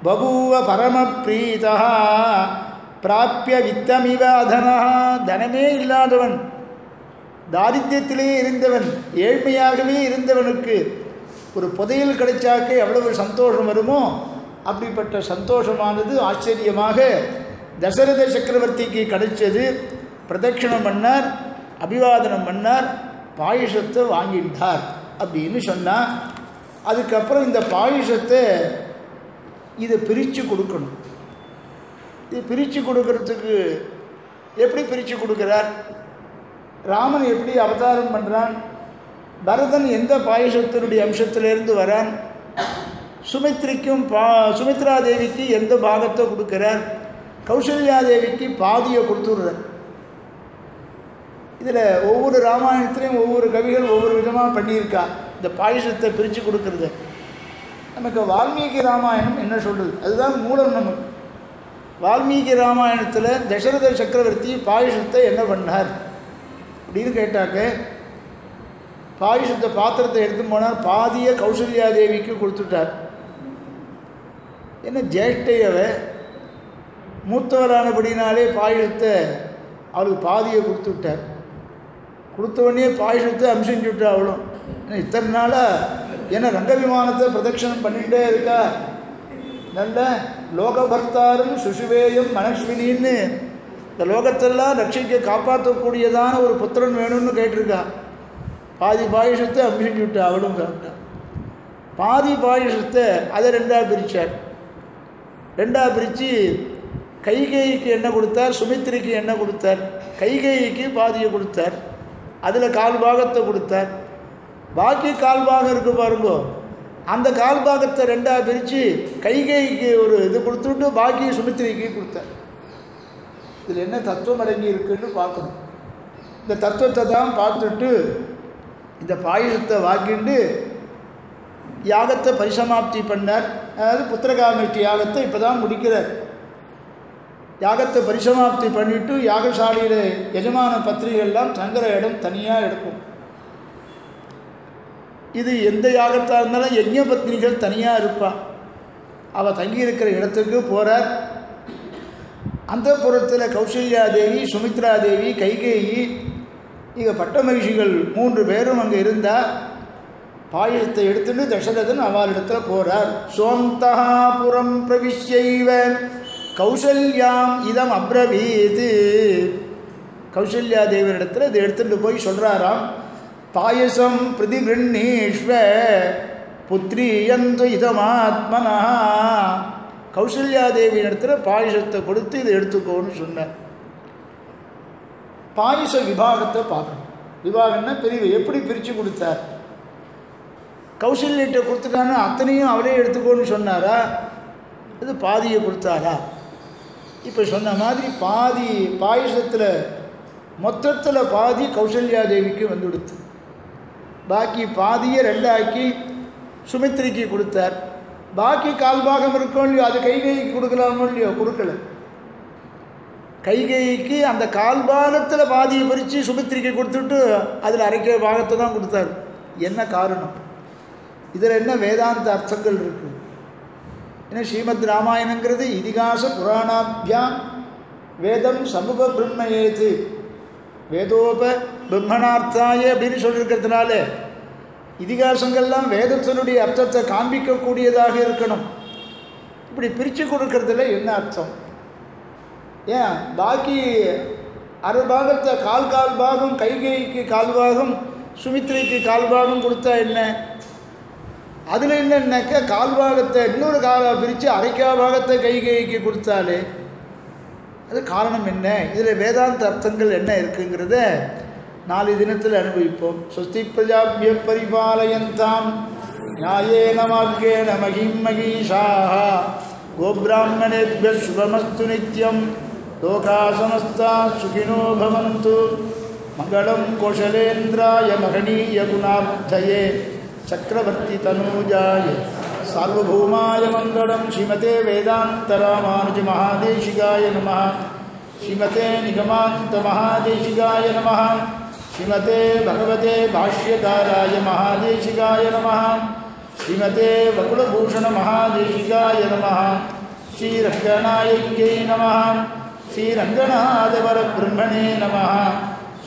பபூவ பரம பிரீதா பிராப்பிய வித்தமிவ அதனா, தனமே இல்லாதவன், தாரித்தியத்திலே இருந்தவன், ஏழ்மையாகவே இருந்தவனுக்கு ஒரு புதையல் கிடைச்சாக்க எவ்வளவு சந்தோஷம் வருமோ அப்படிப்பட்ட சந்தோஷமானது ஆச்சரியமாக தசரத சக்கரவர்த்திக்கு கிடைச்சது. பிரதட்சணம் பண்ணார், அபிவாதனம் பண்ணார், பாயுஷத்தை வாங்கிட்டார் அப்படின்னு சொன்னார். அதுக்கப்புறம் இந்த பாயுஷத்தை இதை பிரித்து கொடுக்கணும். இது பிரித்து கொடுக்கறதுக்கு எப்படி பிரித்து கொடுக்குறார்? ராமன் எப்படி அவதாரம் பண்ணுறான்? பரதன் எந்த பாயுஷத்தினுடைய அம்சத்திலேருந்து வரான்? சுமித்ரிக்கும் சுமித்ரா தேவிக்கு எந்த பாகத்தை கொடுக்குறார்? கௌசல்யா தேவிக்கு பாதியை கொடுத்துடுறார். இதில் ஒவ்வொரு ராமாயணத்திலையும் ஒவ்வொரு கவிகள் ஒவ்வொரு விதமாக பண்ணியிருக்கா இந்த பாயுஷத்தை பிரித்து கொடுக்கறது. நமக்கு வால்மீகி ராமாயணம் என்ன சொல்கிறது? அதுதான் மூலம். நமக்கு வால்மீகி ராமாயணத்தில் தசரத சக்கரவர்த்தி பாயுஷத்தை என்ன பண்ணார் அப்படின்னு கேட்டாக்க, பாயுஷத்தை பாத்திரத்தை எடுத்து போனார், பாதியை கௌசல்யா தேவிக்கு கொடுத்துட்டார். என்ன ஜேஷ்டையவ மூத்தவரானபடினாலே பாயுஷத்தை அவளுக்கு பாதியை கொடுத்து விட்டார். கொடுத்தவொடனே பாயுஷத்தை அம்சஞ்சு விட்டா அவளும். இத்தனை நாளாக ஏன்னா ரங்க விமானத்தை பிரதட்சணம் பண்ணிகிட்டே இருக்கா. நல்ல லோகபர்த்தாரும் சுசுவேயம் மனஸ்வினின்னு இந்த லோகத்தெல்லாம் ரட்சிக்க காப்பாற்றக்கூடியதான ஒரு புத்திரன் வேணும்னு கேட்டிருக்கா. பாதி பாயுஷத்தை அம்சஞ்சு விட்டா அவளும் சாப்பிட்டா. பாதி பாயுஷத்தை அதை ரெண்டாக பிரித்தார். ரெண்டாக பிரித்து கைகேயிக்கு என்ன கொடுத்தார், சுமித்திரிக்கு என்ன கொடுத்தார்? கைகேயிக்கு பாதியை கொடுத்தார், அதில் கால் பாகத்தை கொடுத்தார். பாக்கி கால் பாகம் இருக்கு பாருங்கோ, அந்த கால் பாகத்தை ரெண்டாக பிரித்து கைகேயிக்கு ஒரு இது கொடுத்துட்டு பாக்கி சுமித்திரிக்கு கொடுத்தார். இதில் என்ன தத்துவம் அடங்கி இருக்குன்னு பார்க்கணும். இந்த தத்துவத்தை தான் பார்த்துட்டு இந்த பாயுஷத்தை வாங்கிட்டு யாகத்தை பரிசமாப்தி பண்ணார். அதாவது புத்திரகாமேஷ்டி யாகத்தை இப்போ தான் முடிக்கிறார். யாகத்தை பரிசமாப்தி பண்ணிவிட்டு யாகசாலையில் எஜமான பத்திரிகைலாம் தங்குற இடம் தனியாக எடுக்கும். இது எந்த யாகத்தாக இருந்தாலும் யஜ்ஞ பத்னிகள் தனியாக இருப்பாள். அவள் தங்கியிருக்கிற இடத்துக்கு போகிறார். அந்த புறத்தில் கௌசல்யா தேவி, சுமித்ரா தேவி, கைகேயி, இங்கே பட்ட மகிழ்ச்சிகள் 3 பேரும் அங்கே இருந்தால் பாயுஷத்தை எடுத்துட்டு தசரதன் அவளிடத்தில் போகிறார். சோந்தா புரம் பிரவிஷ்யைவ கௌசல்யாம் இதம் அப்ரவீது. கௌசல்யா தேவியிடத்தில் இதை எடுத்துகிட்டு போய் சொல்கிறாராம், பாயசம் பிரதிகிருண்ணீஸ்வ புத்ரியந்து இதமாத்மனா. கௌசல்யா தேவியிடத்தில் பாயசத்தை கொடுத்து இதை எடுத்துக்கோன்னு சொன்னார். பாயச விபாகத்தை பார்க்கணும். விபாகம்னா பிரிவு. எப்படி பிரித்து கொடுத்தார்? கௌசல்யிட்ட கொடுத்துட்டான்னு அத்தனையும் அவளே எடுத்துக்கோன்னு சொன்னாரா, இது பாதியை கொடுத்தாரா? இப்போ சொன்ன மாதிரி பாதி பாயசத்தில் மொத்தத்தில் பாதி கௌசல்யா தேவிக்கு வந்துடுத்து. பாக்கி பாதியை ரெண்டாக்கி சுமித்திரிக்கு கொடுத்தார். பாக்கி கால்பாகம் இருக்கும் இல்லையோ, அது கைகைக்கு கொடுக்கலாமோ இல்லையோ, கொடுக்கல. கைகைக்கு அந்த கால்பாகத்தில் பாதியை பிரித்து சுமித்திரிக்கு கொடுத்துட்டு அதில் அரைக்கிற பாகத்தை தான் கொடுத்தார். என்ன காரணம்? இதில் என்ன வேதாந்த அர்த்தங்கள் இருக்குது? ஏன்னா ஸ்ரீமத் ராமாயணங்கிறது இதிகாச புராணாபியாம் வேதம் சமூக பிரம்மயேது வேதோப பிரம்மணார்த்தாய அப்படின்னு சொல்லியிருக்கிறதுனால இதிகாசங்கள்லாம் வேதத்தினுடைய அர்த்தத்தை காண்பிக்கக்கூடியதாக இருக்கணும். இப்படி பிரித்து கொடுக்கறதுல என்ன அர்த்தம்? ஏன் பாக்கி அரை பாகத்தை கால் பாகம் கைகைக்கு கால்பாகம் சுமித்திரைக்கு கால்பாகம் கொடுத்தா என்ன? அதில் என்னன்னாக்க கால்பாகத்தை இன்னொரு பிரித்து அரைக்கா பாகத்தை கைகைக்கு கொடுத்தாலே அது காரணம் என்ன? இதில் வேதாந்த அர்த்தங்கள் என்ன இருக்குங்கிறத நாளை தினத்தில் அனுபவிப்போம். ஸ்வஸ்தி பிரஜாபிய பரிபாலயந்தாம் நியாயேன மார்கேண மகிம் மகீஷாः கோப்ராஹ்மணேभ्यः சுபமஸ்து நித்யம் லோகா சமஸ்தாः சுகினோ பவந்து மங்களம் கோஷலேந்திராய மகனீய குணாப்தயே சக்கரவர்த்தி தனூஜாய சார்வபௌமாய மங்களம். ஸ்ரீமதே வேதாந்த ராமானுஜ மகாதேசிகாய நமः. श्रीमते निगमान्त महादेशिकाय नमः। श्रीमते भगवते भाष्यकाराय महादेशिकाय नमः। श्रीमते वकुलभूषण महादेशिकाय नमः। श्रीरङ्गनायक्यै नमः। श्रीरङ्गनाथपरब्रह्मणे नमः।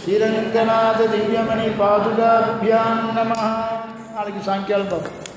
श्रीरङ्गनाथ दिव्यमणि पादुकाभ्यां नमः. नाளைக்கு சாயங்காலம் பார்ப்போம்.